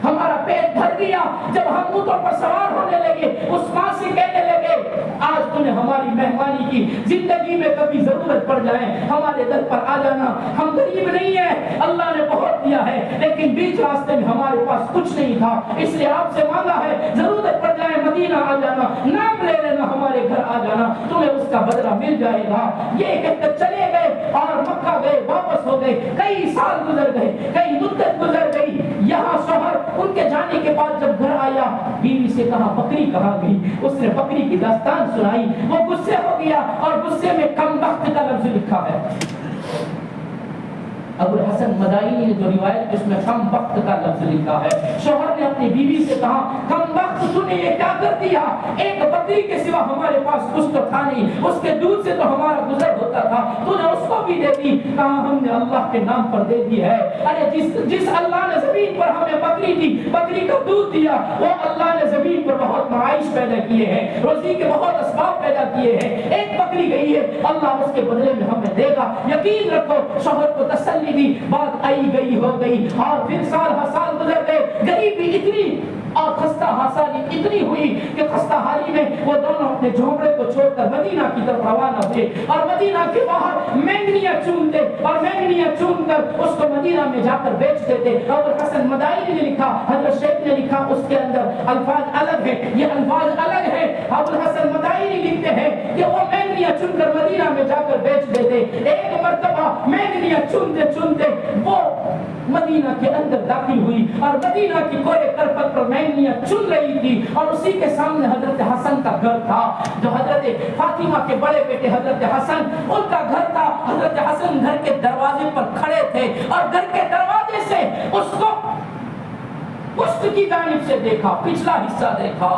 ہمارا پیٹ بھر گیا. جب ہم اونٹوں پر سوار ہونے لگے اس ماں سے کہنے لگے آج تو نے ہماری مہمانی کی، زندگی میں کبھی ضرورت پڑ جائے ہمارے در پر آ جانا. ہم غریب نہیں ہیں، اللہ نے بہت دیا ہے، لیکن بیچ راستے میں ہمارے پاس کچھ نہیں تھا، اس لیے آپ سے مانگا ہے ضرورت پڑ جائے مدینہ آ جانا، نام لے لینا، ہمارے گھر آ جانا، تمہیں اس کا بدلہ مل جائے گا. یہ کہہ کر چلے گئے اور مکہ گئے، واپس ہو گئے. کئی سال گزر گئے، کئی مدت گزر گئی. یہاں شوہر ان کے جانے کے بعد جب گھر آیا بیوی سے کہا بکری کہاں گئی؟ اس نے بکری کی داستان سنائی. وہ غصے ہو گیا اور غصے میں کم وقت کا لفظ لکھا ہے. ابو الحسن مدائنی نے جو روایت اس میں کم وقت کا لفظ لکھا ہے. شوہر نے اپنی بیوی سے کہا کم وقت تو نے یہ کیا کر دیا، ایک بکری کے سوا ہمارے پاس کچھ تو تھا نہیں، اس کے دودھ سے تو ہمارا گزر ہوتا تھا، تو نے اس کو بھی دے دی۔ کہاں ہم نے اللہ کے نام پر دے دی ہے؟ ارے جس اللہ نے زمین پر ہمیں بکری دی، بکری کا دودھ دیا، وہ اللہ نے زمین پر بہت معائش پیدا کیے ہیں، روزی کے بہت اسباب پیدا کیے ہیں، ایک بکری گئی ہے، اللہ اس کے بدلے میں ہمیں دے گا۔ یقین رکھو، شوہر کو تسلی دی، بات آئی گئی ہو گئی، اور پھر سال ہر سال گزر گئے، غریبی اتنی اور خستہ حالی اتنی ہوئی کہ خستہ حالی میں وہ دونوں اپنے جھونپڑے کو چھوڑ کر مدینہ کی طرف روانہ ہوئے، اور مدینہ کے باہر مینگنیاں چنتے اور مینگنیاں چن کر اس کو مدینہ میں جا کر بیچتے تھے۔ ابو الحسن مدائنی نے لکھا، حضرت شیخ نے لکھا، اس کے اندر الفاظ الگ ہیں، یہ الفاظ الگ ہیں۔ ابو الحسن مدائنی لکھتے ہیں کہ وہ مینگنیاں چن کر مدینہ میں جا کر بیچ دیتے۔ ایک مرتبہ مینگنیاں چنتے چنتے وہ مدینہ کے اندر داخل ہوئی، اور مدینہ کی کوڑے کرپت پر مینگنیاں چن رہی تھی، اور اسی کے سامنے حضرت حسن کا گھر تھا، جو حضرت فاطمہ کے بڑے بیٹے حضرت حسن، ان کا گھر تھا۔ حضرت حسن گھر کے دروازے پر کھڑے تھے، اور گھر کے دروازے سے اس کو پشت کی جانب سے دیکھا، پچھلا حصہ دیکھا،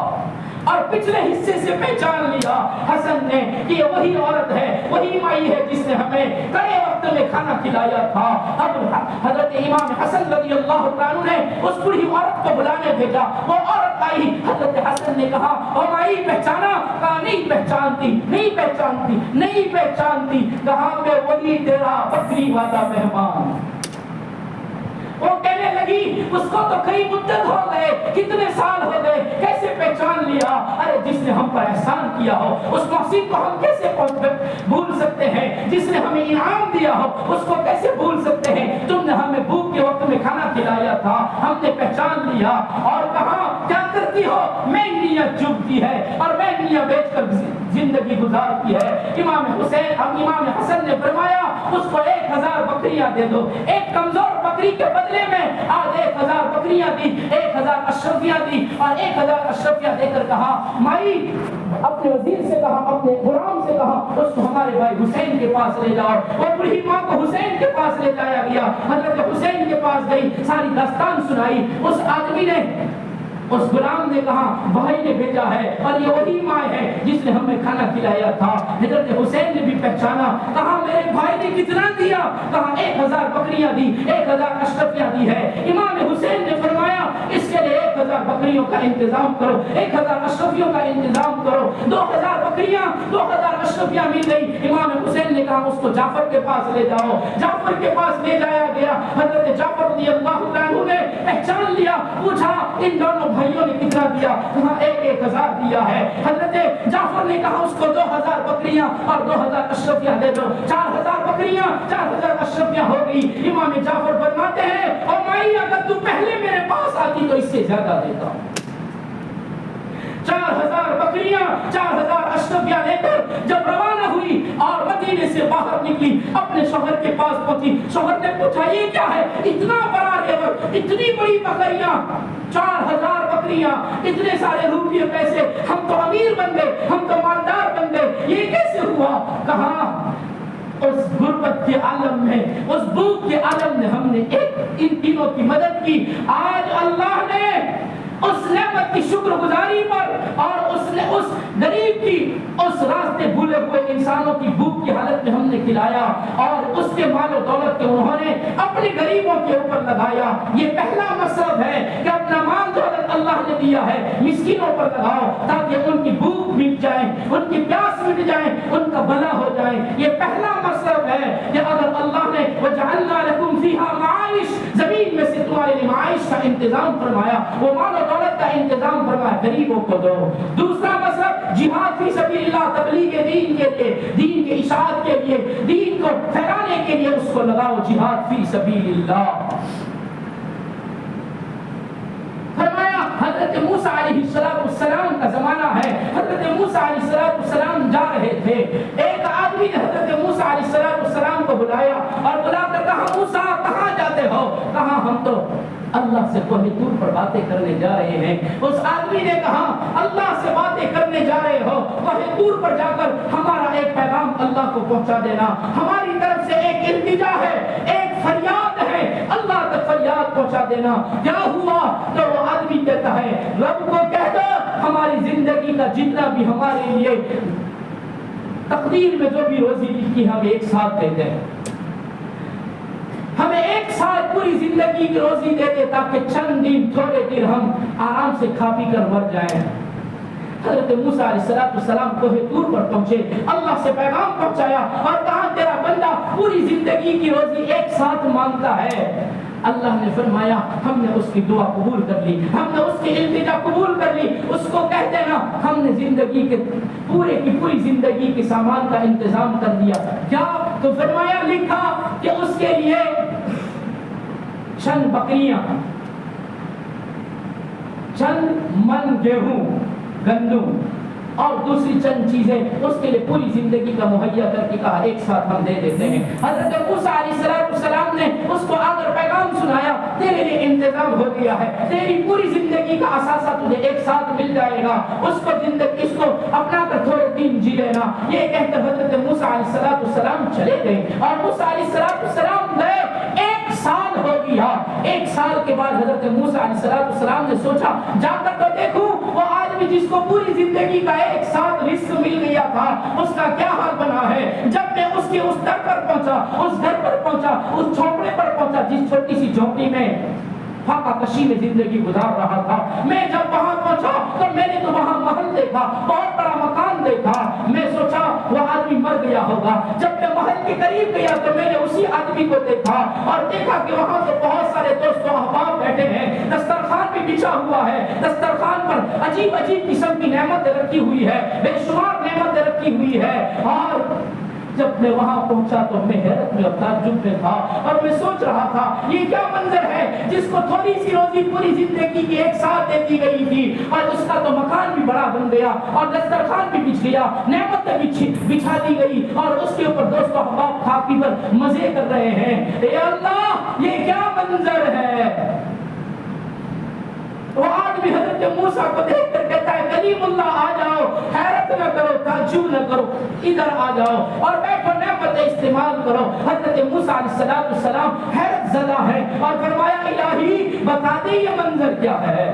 اور پچھلے حصے سے پہچان لیا حسن نے کہ یہ وہی عورت ہے، وہی مائی ہے جس نے ہمیں کڑے وقت میں کھانا کھلایا تھا۔ اب حضرت امام حسن رضی اللہ عنہ نے اس بوڑھی عورت کو بلانے بھیجا، وہ عورت آئی، حضرت حسن نے کہا او مائی پہچانا؟ کہا نہیں پہچانتی، نہیں پہچانتی، نہیں پہچانتی۔ کہا میں وہی تیرا بکری والا مہمان۔ وہ کہنے لگی اس کو تو کئی مدت ہو گئے، کتنے سال ہو گئے، کیسے پہچان لیا؟ ارے جس نے ہم پر احسان کیا ہو اس محسن کو ہم کیسے بھول سکتے ہیں؟ جس نے ہمیں انعام دیا ہو اس کو کیسے بھول سکتے ہیں؟ تم نے ہمیں بھوک کے وقت میں کھانا کھلایا تھا، ہم نے پہچان لیا۔ اور کہا کیا کرتی ہو؟ مینگنیاں چگتی ہے اور مینگنیاں بیچ کر زندگی گزارتی ہے۔ امام حسن نے فرمایا اس کو 1000 بکریاں دے دو۔ ایک کمزور بکری کے بدلے میں آج 1000 بکریاں دی، 1000 اشرفیاں دی، اور 1000 اشرفیاں دے کر کہا مائی اپنے وزیر سے کہا، اپنے غلام سے کہا اس کو ہمارے بھائی حسین کے پاس لے جاؤ۔ وہ بڑھی ماں کو حسین کے پاس لے جایا گیا، حضرت حسین کے پاس گئی، ساری داستان سنائی۔ اس آدمی نے، اس غلام نے کہا بھائی نے بھیجا ہے، اور یہ وہی ماں ہے جس نے ہمیں کھانا کھلایا تھا۔ حضرت حسین نے بھی پہچانا، کہا میرے بھائی نے کتنا دیا؟ کہا 1000 بکریاں دی، 1000 اشرفیاں دی ہے۔ امام حسین نے فرمایا اس کے لیے 1000 بکریوں کا انتظام کرو، 1000 اشرفیوں کا انتظام کرو۔ 2000 بکریاں، 2000 اشرفیاں مل گئی۔ امام حسین نے کہا اس کو جعفر کے پاس لے جاؤ۔ جعفر کے پاس لے جایا گیا۔ حضرت جعفر رضی اللہ عنہ نے پہچان لیا، پوچھا ان دونوں بھائیوں نے کتنا دیا؟ کہا 1000 دیا ہے۔ حضرت جعفر نے کہا اس کو 2000 بکریاں اور 2000 اشرفیاں دے دو۔ 4000 بکریاں، 4000 اشرفیاں ہو گئی۔ امام جعفر فرماتے ہیں اور مائی اگر تو پہلے میرے پاس آتی تو اس سے زیادہ دیتا۔ 4000 بکریاں، 4000 اشرفیاں لے کر جب روانہ ہوئی اور مدینے سے باہر نکلی، اپنے شوہر کے پاس پہنچی۔ شوہر نے پوچھا یہ کیا ہے؟ اتنا بڑا ریور، اتنی بڑی بکریاں، 4000 بکریاں، اتنے سارے روپیے پیسے، ہم تو امیر بن گئے، ہم تو مالدار بن گئے، یہ کیسے ہوا؟ کہا اس غربت کے عالم میں، اس بھوک کے عالم میں ہم نے ان تینوں کی مدد کی۔ آج اللہ نے اس نعمت کی شکر گزاری پر اور اس نے اس غریب کی، اس راستے بھولے ہوئے انسانوں کی بھوک کی حالت میں ہم نے کھلایا، اور اس کے مال و دولت کے انہوں نے اپنے غریبوں کے اوپر لگایا۔ یہ پہلا مقصد ہے کہ اپنا مال دولت اللہ نے دیا ہے مسکینوں پر لگاؤ تاکہ ان کی بھوک مٹ جائے، ان کی پیاس مٹ جائے، ان کا بھلا ہو جائے۔ یہ پہلا مقصد ہے کہ اگر اللہ نے وَجَعَلْنَا لَكُمْ فِيهَا مَعَائِشَ، زمین میں سے تمہارے لیے معائش کا انتظام فرمایا، وہ مال و دولت کا انتظام فرمایا، غریبوں کو دو۔ دوسرا مطلب جہاد فی سبیل اللہ، تبلیغ دین کے لیے، دین کے اشاعت کے لیے، دین کو پھیلانے کے لیے اس کو لگاؤ، جہاد فی سبیل اللہ۔ فرمایا حضرت موسیٰ علیہ السلام کا زمانہ ہے، حضرت موسیٰ علیہ السلام جا رہے تھے، ایک آدمی نے حضرت موسیٰ علیہ السلام کو بلایا اور بلا کر کہا موسیٰ کہاں جاتے ہو؟ کہا ہم تو اللہ سے کوہ طور پر باتیں کرنے جا رہے ہیں۔ اس آدمی نے کہا اللہ سے باتیں کرنے جا رہے ہو، کوہ طور پر جا کر ہمارا ایک پیغام اللہ کو پہنچا دینا، ہماری طرف سے ایک التجا ہے، ایک فریاد ہے، اللہ تک فریاد پہنچا دینا۔ کیا ہوا؟ تو وہ آدمی کہتا ہے رب کو کہہ دو ہماری زندگی کا جتنا بھی ہمارے لیے تقدیر میں جو بھی روزی لکھی ہم ایک ساتھ دیتے ہیں، ہمیں ایک ساتھ پوری زندگی کی روزی دے دے تاکہ چند دن تھوڑے دن ہم آرام سے کھا پی کر مر جائیں۔ حضرت موسیٰ علیہ السلام کوہ طور پر پہنچے، اللہ سے پیغام پہنچایا اور کہا تیرا بندہ پوری زندگی کی روزی ایک ساتھ مانگتا ہے۔ اللہ نے فرمایا ہم نے اس کی دعا قبول کر لی، ہم نے اس کی التجا قبول کر لی، اس کو کہہ دینا ہم نے زندگی کے پوری زندگی کے سامان کا انتظام کر دیا۔ کیا تو فرمایا لکھا کہ اس کے لیے چند بکریاں، چند من گیہوں گندم اور دوسری چند چیزیں اس کے لیے پوری زندگی کا مہیا کر کے کہا ایک ساتھ ہم دے دیتے ہیں۔ حضرت موسیٰ علیہ السلام نے اس کو آ کر پیغام سنایا تیرے لیے انتظام ہو گیا ہے، تیری پوری زندگی کا اثاثہ تجھے ایک ساتھ مل جائے گا، اس کو اپنا کر تھوڑے دن جی لینا۔ یہ کہہ کر حضرت موسیٰ علیہ السلام چلے گئے اور موسیٰ علیہ السلام گئے، ایک سال ہو گیا۔ ایک سال کے بعد حضرت موسیٰ علیہ السلام نے سوچا جا کر تو دیکھوں وہ آدمی جس کو پوری زندگی کا ایک ساتھ رزق مل گیا تھا اس کا کیا حال بنا ہے۔ جب میں اس کے اس در پر پہنچا، اس گھر پر پہنچا، اس جھونپڑے پر پہنچا جس چھوٹی سی جھونپڑی میں فاقہ کشی میں زندگی گزار رہا تھا، میں جب وہاں پہنچا تو میں نے تو وہاں محل دیکھا، بہت بڑا مکان دیکھا، میں سوچا وہ آدمی مر گیا ہوگا۔ جب میں محل کے قریب گیا تو میں نے اسی آدمی کو دیکھا اور دیکھا کہ وہاں تو بہت سارے دوست و احباب بیٹھے ہیں، دسترخوان بھی بچھا ہوا ہے، دسترخوان پر عجیب عجیب قسم کی نعمتیں رکھی ہوئی ہے، بے شمار نعمتیں رکھی ہوئی ہے۔ اور جب میں وہاں پہنچا تو میں حیرت میں اور تعجب میں تھا اور میں سوچ رہا تھا یہ کیا منظر ہے، جس کو تھوڑی سی روزی پوری زندگی کی ایک ساتھ دے دی گئی تھی اور اس کا تو مکان بھی بڑا بن گیا اور دسترخوان بھی بچھ گیا، نعمتیں بچھا دی گئی اور اس کے اوپر دوست و احباب کھا پی کر مزے کر رہے ہیں۔ اے اللہ یہ کیا منظر ہے۔ وہ آدمی حضرت موسیٰ کو دیکھ کر کہتا ہے کلیم اللہ آ جاؤ، حیرت نہ کرو، تعجب نہ کرو، ادھر آ جاؤ اور بیٹھو نعمت استعمال کرو۔ حضرت موسیٰ علیہ السلام حیرت زدہ ہے اور فرمایا الہی بتا دے یہ منظر کیا ہے۔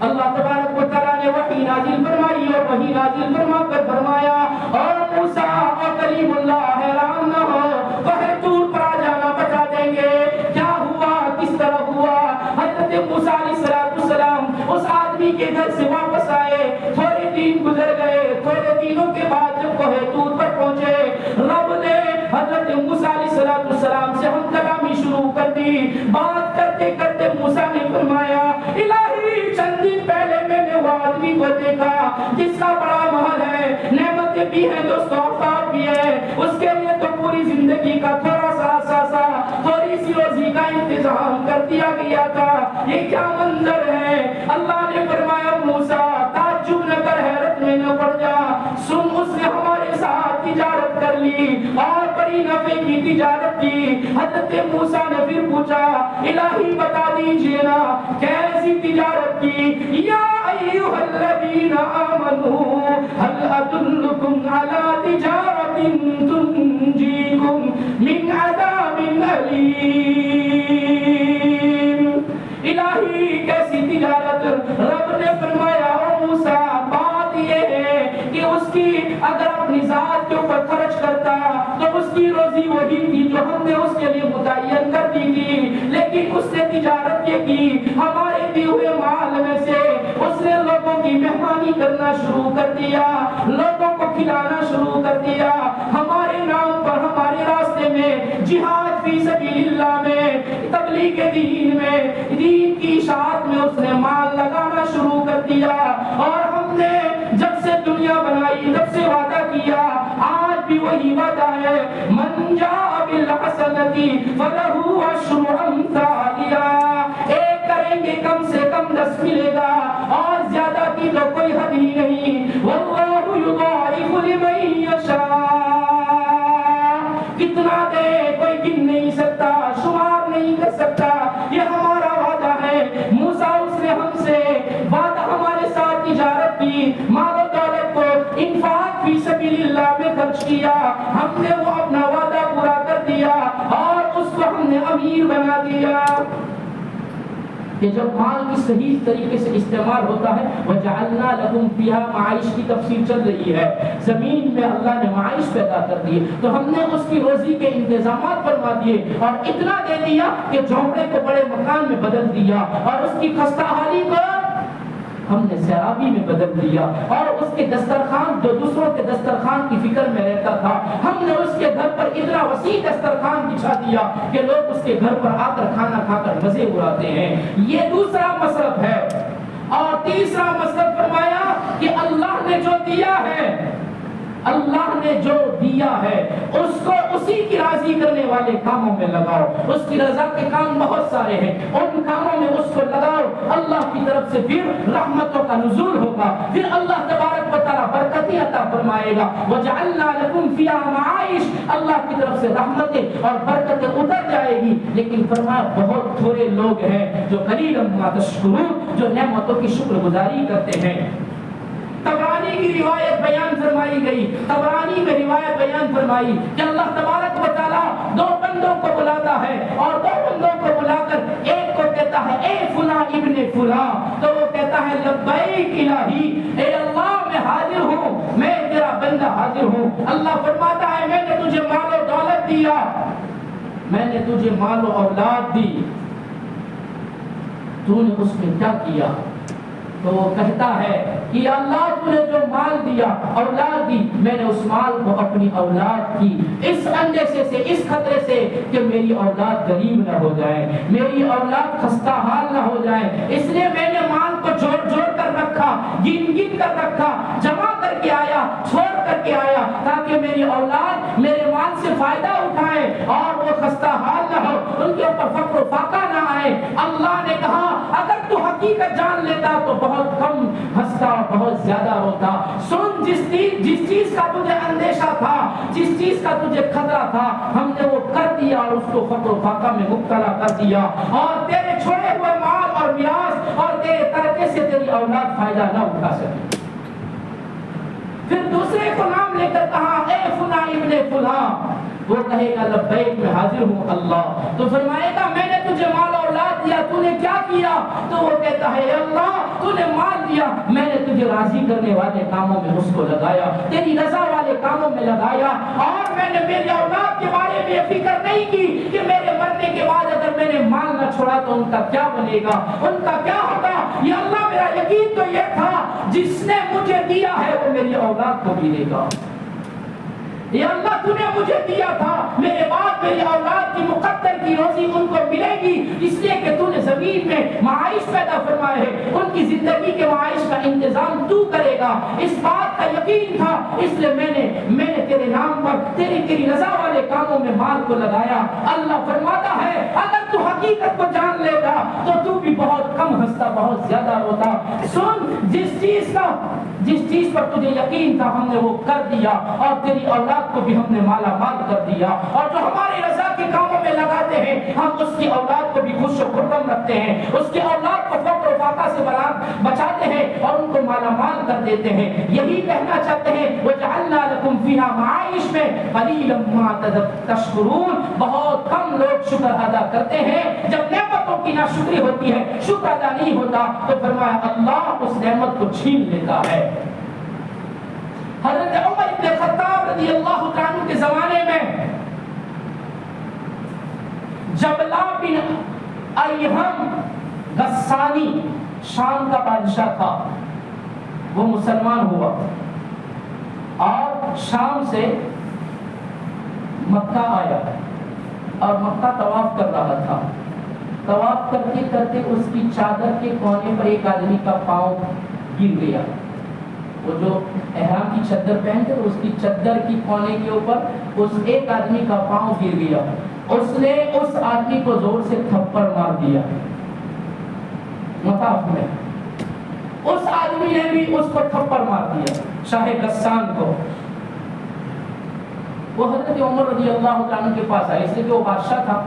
اللہ تبارک و تعالیٰ نے وحی نازل فرمائی اور وحی نازل فرما کر فرمایا اور موسیٰ اور کلیم اللہ حیران نہ ہو، کوہ طور پر آ جانا بتا دیں گے کیا ہوا کس طرح ہوا۔ حضرت موسیٰ علیہ السلام اس آدمی کے گھر سے واپس آئے، تھوڑے دن گزر گئے، تھوڑے دنوں کے بعد جب کوہ طور پر پہنچے رب نے حضرت موسیٰ علیہ السلام سے ہم کلامی شروع کر دی۔ بات کرتے کرتے موسیٰ نے فرمایا الہی چند دن پہلے میں نے وہ آدمی کو دیکھا جس کا بڑا محل ہے، نعمتیں بھی ہیں، دوست و احباب بھی ہے، اس کے لیے تو پوری زندگی کا تھوڑا سا اثاثہ، تھوڑی سی روزی کا انتظام کر دیا گیا تھا، یہ کیا منظر ہے۔ اللہ نے فرمایا موسیٰ تعجب نہ کر، حیرت میں نہ پڑ جا، سن اس نے ہمارے ساتھ تجارت کر لی اور بڑی نفع کی تجارت کی۔ حضرت موسیٰ نے پھر پوچھا الہی بتا دیجئے نا کیسی تجارت کی۔ یا ایھا الذین آمنوا هل ادلکم علی تجارت تنجیکم من عذاب الیم۔ الہی کیسی تجارت؟ رب نے فرمایا او موسیٰ بات یہ ہے کہ اس کی اگر اپنی ذات کے اوپر خرچ کرتا تو اس کی روزی وہی تھی جو ہم نے اس کے لیے متعین کر دی تھی، لیکن اس نے تجارت یہ کی ہمارے دیے ہوئے مال میں سے اس نے لوگوں کی مہمانی کرنا شروع کر دیا، لوگوں کو کھلانا شروع کر دیا، ہمارے نام پر ہمارے راستے میں جہاد فی سبیل اللہ میں، تبلیغ دین میں، دین کی اشاعت میں اس نے مال لگانا شروع کر دیا۔ اور ہم نے جب سے دنیا بنائی جب سے وعدہ کیا آج بھی وہی وعدہ ہے، من جاء بالحسنۃ فلہ عشر امثالها، ایک کریں گے کم سے کم 10 ملے گا اور زیادہ کی تو کوئی حد ہی نہیں۔ واللہ یضاعف لمن یشاء، کتنا دے کوئی گن نہیں سکتا، شمار نہیں کر سکتا، یہ ہمارا وعدہ ہے۔ موسیٰ اس نے ہم سے وعدہ ہمارے ساتھ تجارت کی، مال و دولت کو انفاق فی سبیل اللہ میں خرچ کیا، ہم نے وہ اپنا وعدہ پورا کر دیا اور اس کو ہم نے امیر بنا دیا۔ کہ جب مال کی صحیح طریقے سے استعمال ہوتا ہے وَجَعَلْنَا لَكُمْ فِيهَا معائش کی تفسیر چل رہی ہے، زمین میں اللہ نے معائش پیدا کر دی تو ہم نے اس کی روزی کے انتظامات فرما دیے اور اتنا دے دیا کہ جھونپڑے کو بڑے مکان میں بدل دیا اور اس کی خستہ حالی کو ہم نے سیرابی میں بدل دیا اور اس کے دسترخوان جو دوسروں کے دسترخوان کی فکر میں رہتا تھا ہم نے اس کے گھر پر اتنا وسیع دسترخوان بچھا دیا کہ لوگ اس کے گھر پر آ کر کھانا کھا کر مزے اڑاتے ہیں۔ یہ دوسرا مصرف ہے۔ اور تیسرا مصرف فرمایا کہ اللہ نے جو دیا ہے، اللہ نے جو دیا ہے اس کو اسی کی راضی کرنے والے کاموں میں لگاؤ۔ اس کی رضا کے کام بہت سارے ہیں، ان کاموں میں اس کو لگاؤ، اللہ کی طرف سے پھر رحمتوں کا نزول ہوگا، پھر اللہ تبارک و تعالیٰ برکتیں عطا فرمائے گا۔ وَجَعَلْنَا لَكُمْ فِيهَا مَعَائِشَ، اللہ کی طرف سے رحمتیں اور برکتیں اتر جائے گی۔ لیکن فرمایا بہت تھوڑے لوگ ہیں جو قلیلا ما تشکرون، جو نعمتوں کی شکر گزاری کرتے ہیں۔ طبرانی کی روایت بیان فرمائی گئی، طبرانی میں روایت بیان فرمائی کہ اللہ تبارک و تعالیٰ دو بندوں کو بلاتا ہے اور دو بندوں کو بلا کر ایک کو کہتا ہے اے فلاں ابن فلاں، تو وہ کہتا ہے لبیک الہی، اے اللہ میں حاضر ہوں، میں تیرا بندہ حاضر ہوں۔ اللہ فرماتا ہے میں نے تجھے مال و دولت دیا، میں نے تجھے مال و اولاد دی، تو نے اس میں کیا کیا؟ تو وہ کہتا ہے کہ اللہ تو نے جو مال دیا، اولاد دی، میں نے اس مال کو اپنی اولاد کی اس اندیشے سے، اس خطرے سے کہ میری اولاد غریب نہ ہو جائے، میری اولاد خستہ حال نہ ہو جائے، اس لیے میں نے مال کو جوڑ جوڑ کر رکھا، گن گن کر رکھا، جمع کر کے آیا، چھوڑ کر کے آیا، تاکہ میری اولاد میرے مال سے فائدہ اٹھائے اور وہ خستہ حال نہ ہو، ان کے اوپر فقر و فاقہ نہ آئے۔ اللہ نے کہا اگر تو حقیقت جان لیتا تو بہت کم ہنستا، بہت زیادہ روتا۔ سن، جس چیز کا تجھے اندیشہ تھا، جس چیز کا تجھے خطرہ تھا، ہم نے وہ کر دیا اور اس کو فقر و فاقہ میں مبتلا کر دیا، اور تیرے چھوڑے ہوئے مال اور میراث اور تیرے ترکے سے تیری اولاد فائدہ نہ اٹھا سکی۔ پھر دوسرے کو نام لے کر کہا اے فلاں ابن فلاں، وہ کہے گا لبیک میں حاضر ہوں اللہ، تو فرمائے گا میں نے تجھے مال اور اولاد دیا، تو نے کیا کیا؟ تو وہ کہتا ہے اللہ تو نے مال دیا، میں نے تجھے راضی کرنے والے کاموں میں اس کو لگایا، تیری رضا والے کاموں میں لگایا، اور میں نے میری اولاد کے بارے میں یہ فکر نہیں کی کہ میرے مرنے کے بعد اگر میں نے مال نہ چھوڑا تو ان کا کیا بنے گا، ان کا کیا ہوگا۔ یا اللہ میرا یقین تو یہ تھا جس نے مجھے دیا ہے وہ میری اولاد کو بھی دے گا۔ یا اللہ تو نے مجھے دیا تھا، میرے بعد میری اولاد کی مقدر کی روزی ان کو ملے گی، اس لیے کہ تو نے زمین میں معائش پیدا فرمائے ہے، ان کی زندگی کے معائش کا انتظام تو کرے گا، اس بات کا یقین تھا، اس لیے میں نے تیرے نام پر تیری رضا والے کاموں میں مال کو لگایا۔ اللہ فرماتا ہے اگر تو حقیقت کو جان لے گا تو تو بھی بہت کم ہنستا، بہت زیادہ روتا۔ سن، جس چیز پر تجھے یقین تھا ہم نے وہ کر دیا، اور تیری اولاد کو بھی ہم نے مالا مال کر دیا، اور جو ہماری رضا کے کاموں میں لگاتے ہیں ہم اس کی اولاد کو بھی خوش و خرم رکھتے ہیں، اس کی اولاد کو فقر و فاقہ سے بچاتے ہیں اور ان کو مالا مال کر دیتے ہیں۔ یہی کہنا چاہتے ہیں وَجَعَلْنَا لَكُمْ فِيهَا مَعَائِشَ میں قَلِيلًا مَا تَشْكُرُونَ، بہت کم لوگ شکر ادا کرتے ہیں۔ جب نعمتوں کی ناشکری ہوتی ہے، شکر ادا نہیں ہوتا، تو فرمایا اللہ اس نعمت کو چھین لیتا ہے۔ حضرت عمر بن خطاب رضی اللہ عنہ کے زمانے میں جبلہ بن ایہم غسانی شام کا بادشاہ تھا، وہ مسلمان ہوا اور شام سے مکہ آیا اور مکہ طواف کر رہا تھا۔ طواف کرتے کرتے اس کی چادر کے کونے پر ایک آدمی کا پاؤں گر گیا۔ وہ جو احرام کی چادر پہنتے اس کی چادر کی کونے کے اوپر اس ایک آدمی کا پاؤں گر گیا، اس نے اس آدمی کو زور سے تھپڑ مار دیا مطاف میں، اس آدمی نے بھی اس کو تھپڑ مار دیا، شاہ غسان کو۔ وہ حضرت عمر رضی اللہ عنہ کے پاس آئے، اس لیے کہ وہ بادشاہ تھا،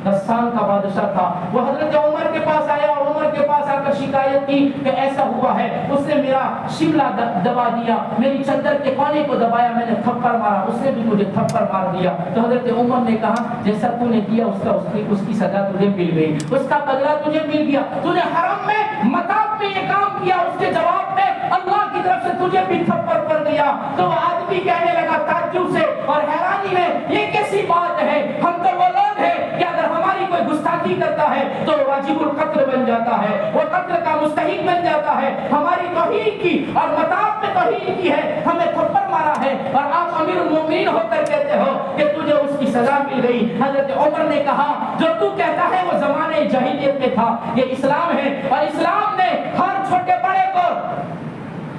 غسان کا بادشاہ تھا۔ وہ حضرت عمر کے پاس آیا اور عمر کے پاس آ کر شکایت کی کہ ایسا ہوا ہے۔ اس نے میرا شملہ دبا دیا، میری چادر کے کونے کو دبایا، میں نے تھپڑ مارا، اس نے بھی مجھے تھپڑ مار دیا۔ تو حضرت عمر نے کہا جیسا تو نے کیا اس کی سزا تجھے مل گئی، اس کا بدلہ تجھے مل گیا۔ تو نے حرم میں مطاف میں یہ کام کیا، اس کے جواب میں اللہ کی طرف سے تجھے بھی تھپڑ پڑ گیا۔ تو وہ آدمی کہنے لگا تعجب سے اور حیرانی میں، یہ کیسی بات ہے؟ ہم تو وہ لوگ ہیں کہ اگر ہماری کوئی گستاخی کرتا ہے تو واجب القتل بن جاتا ہے، وہ قتل کا مستحق بن جاتا ہے۔ ہماری توہین کی اور مطاف میں توہین کی ہے، ہمیں تھپڑ مارا ہے، اور آپ امیر المومنین ہو کر کہتے ہو کہ تجھے اس کی سزا مل گئی۔ حضرت عمر نے کہا جو تو کہتا ہے وہ زمانے جاہلیت میں تھا، یہ اسلام ہے، اور اسلام نے ہر چھوٹے بڑے کو،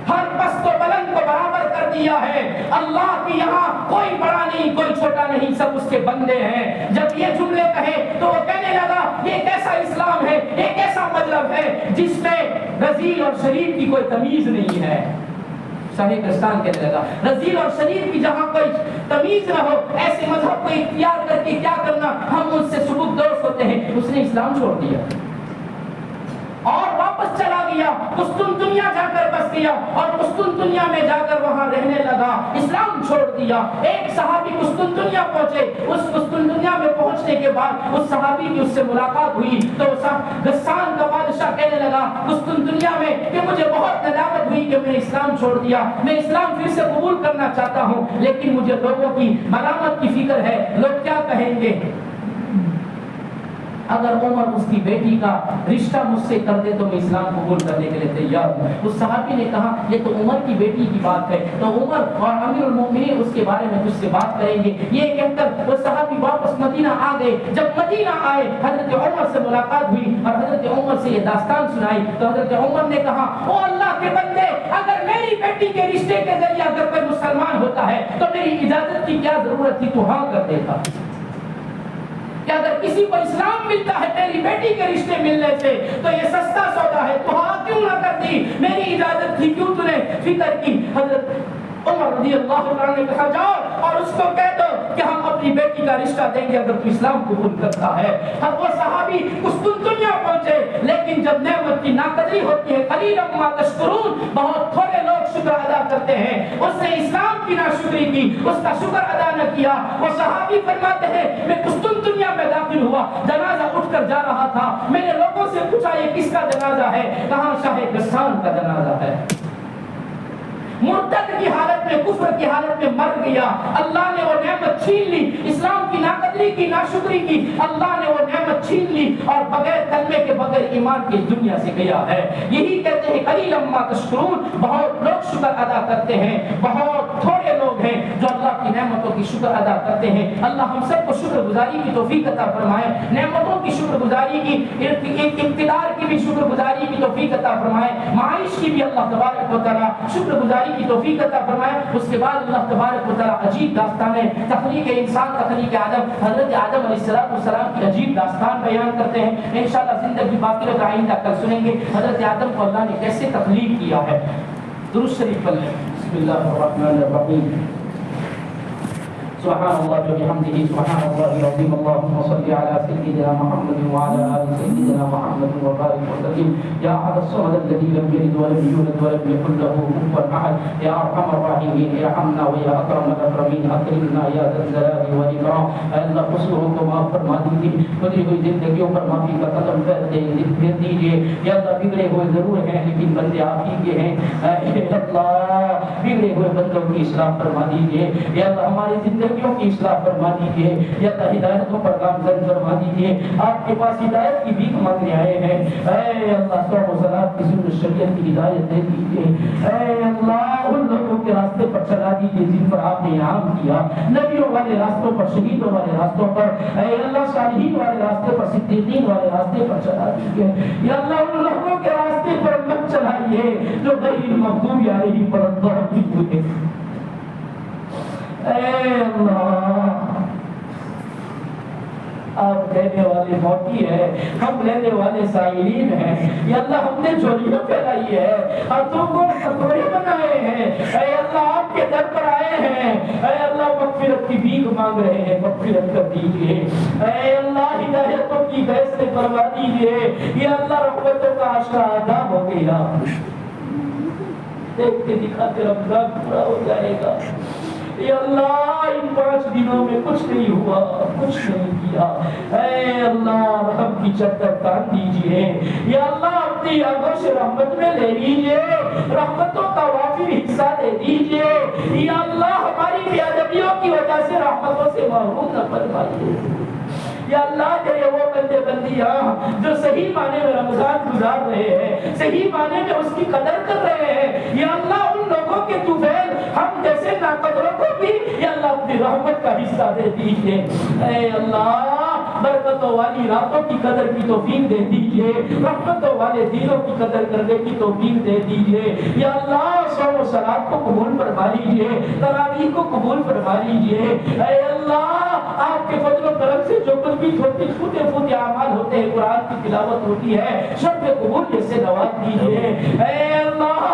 ہر پست و بلند کو برابر کر دیا ہے۔ اللہ کی یہاں کوئی بڑا نہیں کوئی چھوٹا نہیں، سب اس کے بندے ہیں۔ جب یہ جملے کہے تو وہ کہنے لگا یہ کیسا اسلام ہے، یہ کیسا مطلب ہے جس میں رذیل اور شریف کی کوئی تمیز نہیں ہے۔ شاہ دستان کہنے لگا رذیل اور شریف کی جہاں کوئی تمیز نہ ہو، ایسے مذہب کو اختیار کر کے کیا کرنا، ہم ان سے سبک دوست ہوتے ہیں۔ اس نے اسلام چھوڑ دیا اور واپس چلا گیا، قسطنطنیہ جا کر بس گیا، اور قسطنطنیہ میں جا کر وہاں رہنے لگا، اسلام چھوڑ دیا۔ ایک صحابی قسطنطنیہ پہنچے، اس قسطنطنیہ میں پہنچنے کے بعد اس صحابی کی اس سے ملاقات ہوئی تو غسان کا بادشاہ کہنے لگا قسطنطنیہ میں کہ مجھے بہت ندامت ہوئی کہ میں نے اسلام چھوڑ دیا، میں اسلام پھر سے قبول کرنا چاہتا ہوں، لیکن مجھے لوگوں کی ملامت کی فکر ہے، لوگ کیا کہیں گے۔ اگر عمر اس کی بیٹی کا رشتہ مجھ سے کر دے تو میں اسلام قبول کرنے کے لیے تیار ہوں۔ اس صحابی نے کہا یہ تو عمر کی بیٹی کی بات ہے، تو عمر اور امیر المومنین اس کے بارے میں کچھ سے بات کریں گے۔ یہ کہہ کر وہ صحابی واپس مدینہ آ گئے۔ جب مدینہ آئے حضرت عمر سے ملاقات ہوئی اور حضرت عمر سے یہ داستان سنائی تو حضرت عمر نے کہا او اللہ کے بندے، اگر میری بیٹی کے رشتے کے ذریعے اگر کوئی مسلمان ہوتا ہے تو میری اجازت کی کیا ضرورت تھی، تو ہاں کر دیتا۔ کہ اگر کسی کو اسلام ملتا ہے تیری بیٹی کے رشتے ملنے سے تو یہ سستا سودا ہے، تو ہاں کیوں نہ کر دی، میری اجازت تھی، کیوں تو نے فکر کی۔ حضرت عمر رضی اللہ عنہ نے کہا جاؤ اور اس کو کہہ دو کہ ہم اپنی بیٹی کا رشتہ دیں گے اگر تو اسلام قبول کرتا ہے۔ اب وہ صحابی قسطنطنیہ پہنچے، لیکن جب نعمت کی ناقدری ہوتی ہے قلیلا ما تشکرون، بہت تھوڑے لوگ شکر ادا کرتے ہیں۔ اس نے اسلام کی ناشکری کی، اس کا شکر ادا نہ کیا۔ وہ صحابی فرماتے ہیں میں قسطنطنیہ میں داخل ہوا، جنازہ اٹھ کر جا رہا تھا، میں نے لوگوں سے پوچھا یہ کس کا جنازہ ہے، کہاں شاہ غسان کا جنازہ ہے۔ مرتد کی حالت میں، کفر کی حالت میں مر گیا، اللہ نے وہ نعمت چھین لی، اسلام کی ناقدری کی، ناشکری کی، اللہ نے وہ نعمت چھین لی اور بغیر کلمے کے، بغیر ایمان کے دنیا سے گیا ہے۔ یہی کہتے ہیں قلیلا ما تشکرون، بہت لوگ شکر ادا کرتے ہیں، بہت تھوڑے لوگ ہیں جو اللہ کی نعمتوں کی شکر ادا کرتے ہیں۔ اللہ ہم سب کو شکر گزاری کی توفیق عطا فرمائے، نعمتوں کی شکر گزاری کی، اقتدار کی بھی شکر گزاری کی توفیق عطا فرمائے، معاش کی بھی اللہ تبارک و تعالی شکر گزاری کی توفیق عطا فرمائے۔ اس کے بعد اللہ تبارک و تعالی عجیب داستان ہے، تخلیق انسان، تخلیق آدم، حضرت آدم علیہ السلام کی عجیب داستان بیان کرتے ہیں۔ انشاءاللہ زندگی باقی رہے آئندہ کل سنیں گے حضرت آدم کو اللہ نے کیسے تخلیق کیا ہے۔ درود شریف پڑھ لیں۔ بسم اللہ الرحمن الرحیم۔ سبحان اللہ وبحمدہ، سبحان اللہ العظیم، اللهم صل على سيدنا محمد وعلى آل سيدنا محمد وبارك وسلم۔ یا احد الصمد الذي لم يلد ولم يولد ولم يكن له كفوا احد، یا ارحم الراحمین ارحمنا ویا اکرم الاکرمین اکرمنا یا ذا الجلال والاکرام۔ اے اللہ قصوروں کو معاف فرما دیجیے، گزری ہوئی زندگیوں پر معافی کا قدم پھیر دیجیے۔ یا اللہ بگڑے ہوئے ضرور ہیں لیکن بندے آپ ہی کے ہیں، اے اللہ بگڑے ہوئے بندوں کی اصلاح فرما دیجیے۔ یا اللہ ہماری زندگیوں کی اصلاح فرما دیجیے، یا اللہ ہدایتوں پر گامزن فرما دیجیے۔ آپ کے پاس ہدایت کی بھیک مانگنے آئے ہیں، اے اللہ صوم و صلاۃ کی سنت شریعت کی ہدایت دے دیجیے۔ اے اللہ ان لوگوں کے راستے پر چلا دیجیے جن پر آپ نے انعام کیا، نبیوں والے راستوں پر، شہیدوں والے راستوں پر، اے اللہ صالحین والے راستے پر، صدیقین والے راستے پر چلا دیجیے۔ یا اللہ ان لوگوں کے راستے پر مت چلائیے جو غیر المغضوب علیہم ولا الضالین۔ اے اللہ آپ دینے والے موتی ہے، ہم لینے والے سائلین ہیں۔ یا اللہ ہم نے چوریاں پھیلائی ہے، ہاتھوں کو کٹورے بنائے ہیں، اے اللہ آپ کے در پر آئے ہیں، اے اللہ مغفرت کی بھیک مانگ رہے ہیں، مغفرت کر دیجیے۔ اے اللہ ہدایتوں کی فیصلے فرما دیجیے۔ یا اللہ رحمتوں کا عشرہ ادا ہو گیا۔ دیکھتے دکھاتے رمضان پورا ہو جائے گا. یا اللہ ان 5 دنوں میں کچھ نہیں ہوا, کچھ نہیں کیا. اے اللہ رحم کی چادر تان دیجئے. یا اللہ اپنی آنکھوں سے رحمت میں لے لیجئے, رحمتوں کا وافر حصہ دے دیجئے. یا اللہ ہماری بے ادبیوں کی وجہ سے رحمتوں سے محروم نہ فرمائیے. یا اللہ تیرے وہ بندے بندیاں جو صحیح معنی میں رمضان گزار رہے ہیں, صحیح معنی میں اس کی قدر کر رہے ہیں, یا اللہ ان لوگوں کے طفیل ہم جیسے ناقدروں کو بھی یا اللہ اپنی رحمت کا حصہ دے دیجئے. اے اللہ برکتوں والی راتوں کی قدر کی توفیق دے دیجئے, رحمتوں والے دنوں کی قدر کرنے کی توفیق دے دیجئے. یا اللہ صوم و صلات کو قبول فرما لیجئے, تراویح کو قبول فرما لیجئے. اے اللہ آپ کے فضل و کرم سے جو کچھ بھی چھوٹے چھوٹے اعمال ہوتے ہیں, قرآن کی تلاوت ہوتی ہے, سب پہ قبول سے نواز دیجئے. اے اللہ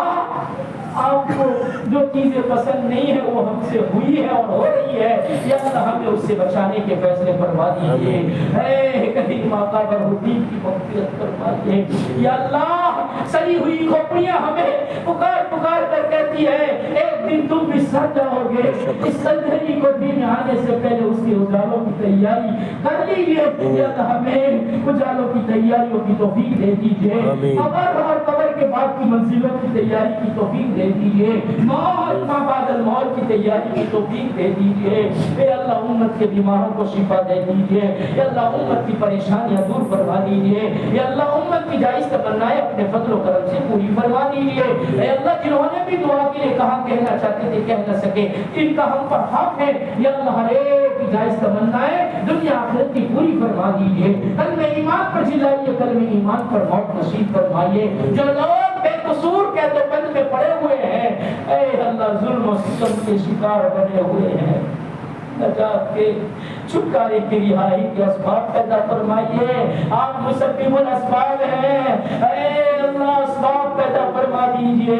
آپ کو جو چیزیں پسند نہیں ہیں وہ ہم سے ہوئی ہے اور ہو رہی ہے, یا اللہ ہمیں اس سے بچانے کے فیصلے فرما دیجئے. اے کریم آقا برحدین کی مغفرت فرمائیے. یا اللہ سڑی ہوئی کھوپڑیاں ہمیں پکار پکار کر کہتی ہے ایک دن تم بھی سڑ جاؤ گے, اس سنجری کو دن آنے سے پہلے اس کے اجالوں کی تیاری کر لیجئے. یا اللہ ہمیں اجالوں کی تیاریوں کی توفیق دے دیجئے, قبر اور قبر کے بعد کی منزلوں کی تیاری کی توفیق دے دیجئے, موت ما بعد الموت کی تیاری کی توفیق دے دیجئے. اے اللہ امت کے بیماروں کو شفا دے دیجئے. یا اللہ امت کی پریشانیاں دور فرما دیجئے. یا اللہ امت کی جائز تمنائیں اپنے فضل و کرم سے پوری فرما دیجئے. اے اللہ جنہوں نے بھی دعا کے لیے کہا کہنا چاہتے تھے کہہ نہ سکے, ان کا ہم پر حق ہے, یا اللہ ہر ایک کی جائز تمنائیں دنیا آخرت کی پوری فرما دیجئے. کلمہ ایمان پر جلائیے, کلمہ ایمان پر موت نصیب فرمائیے. جو لوگ بے قصور قید و بند میں پڑے ہوئے ہیں, اے اللہ ظلم و ستم کے شکار بنے ہوئے ہیں, نجات کے چھٹکارے کی رہائی کے اسباب پیدا فرمائیے. آپ مسبب الاسباب ہیں, اے اللہ اسباب پیدا فرما دیجئے.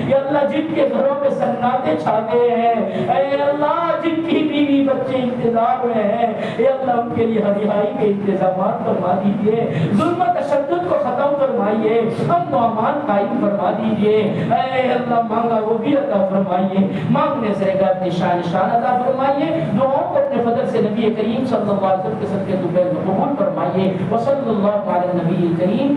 یا اللہ جن کے گھروں میں سناٹے چھا گئے ہیں, اے اللہ جن کی بیوی بچے انتظار میں ہیں, اے اللہ ان کے لیے رہائی کے انتظامات فرما دیجئے. ظلم و تشدد کو ختم فرمائیے, امن و امان قائم فرما دیجئے. اے اللہ مانگا وہ بھی عطا فرمائیے, مانگنے سے گھر نشان عطا فرمائیے. دعاؤں کو اپنے فضل سے نبی کریم صلی اللہ علیہ وسلم کے صدقے قبول فرمائیے. وصلی اللہ علی نبی کریم.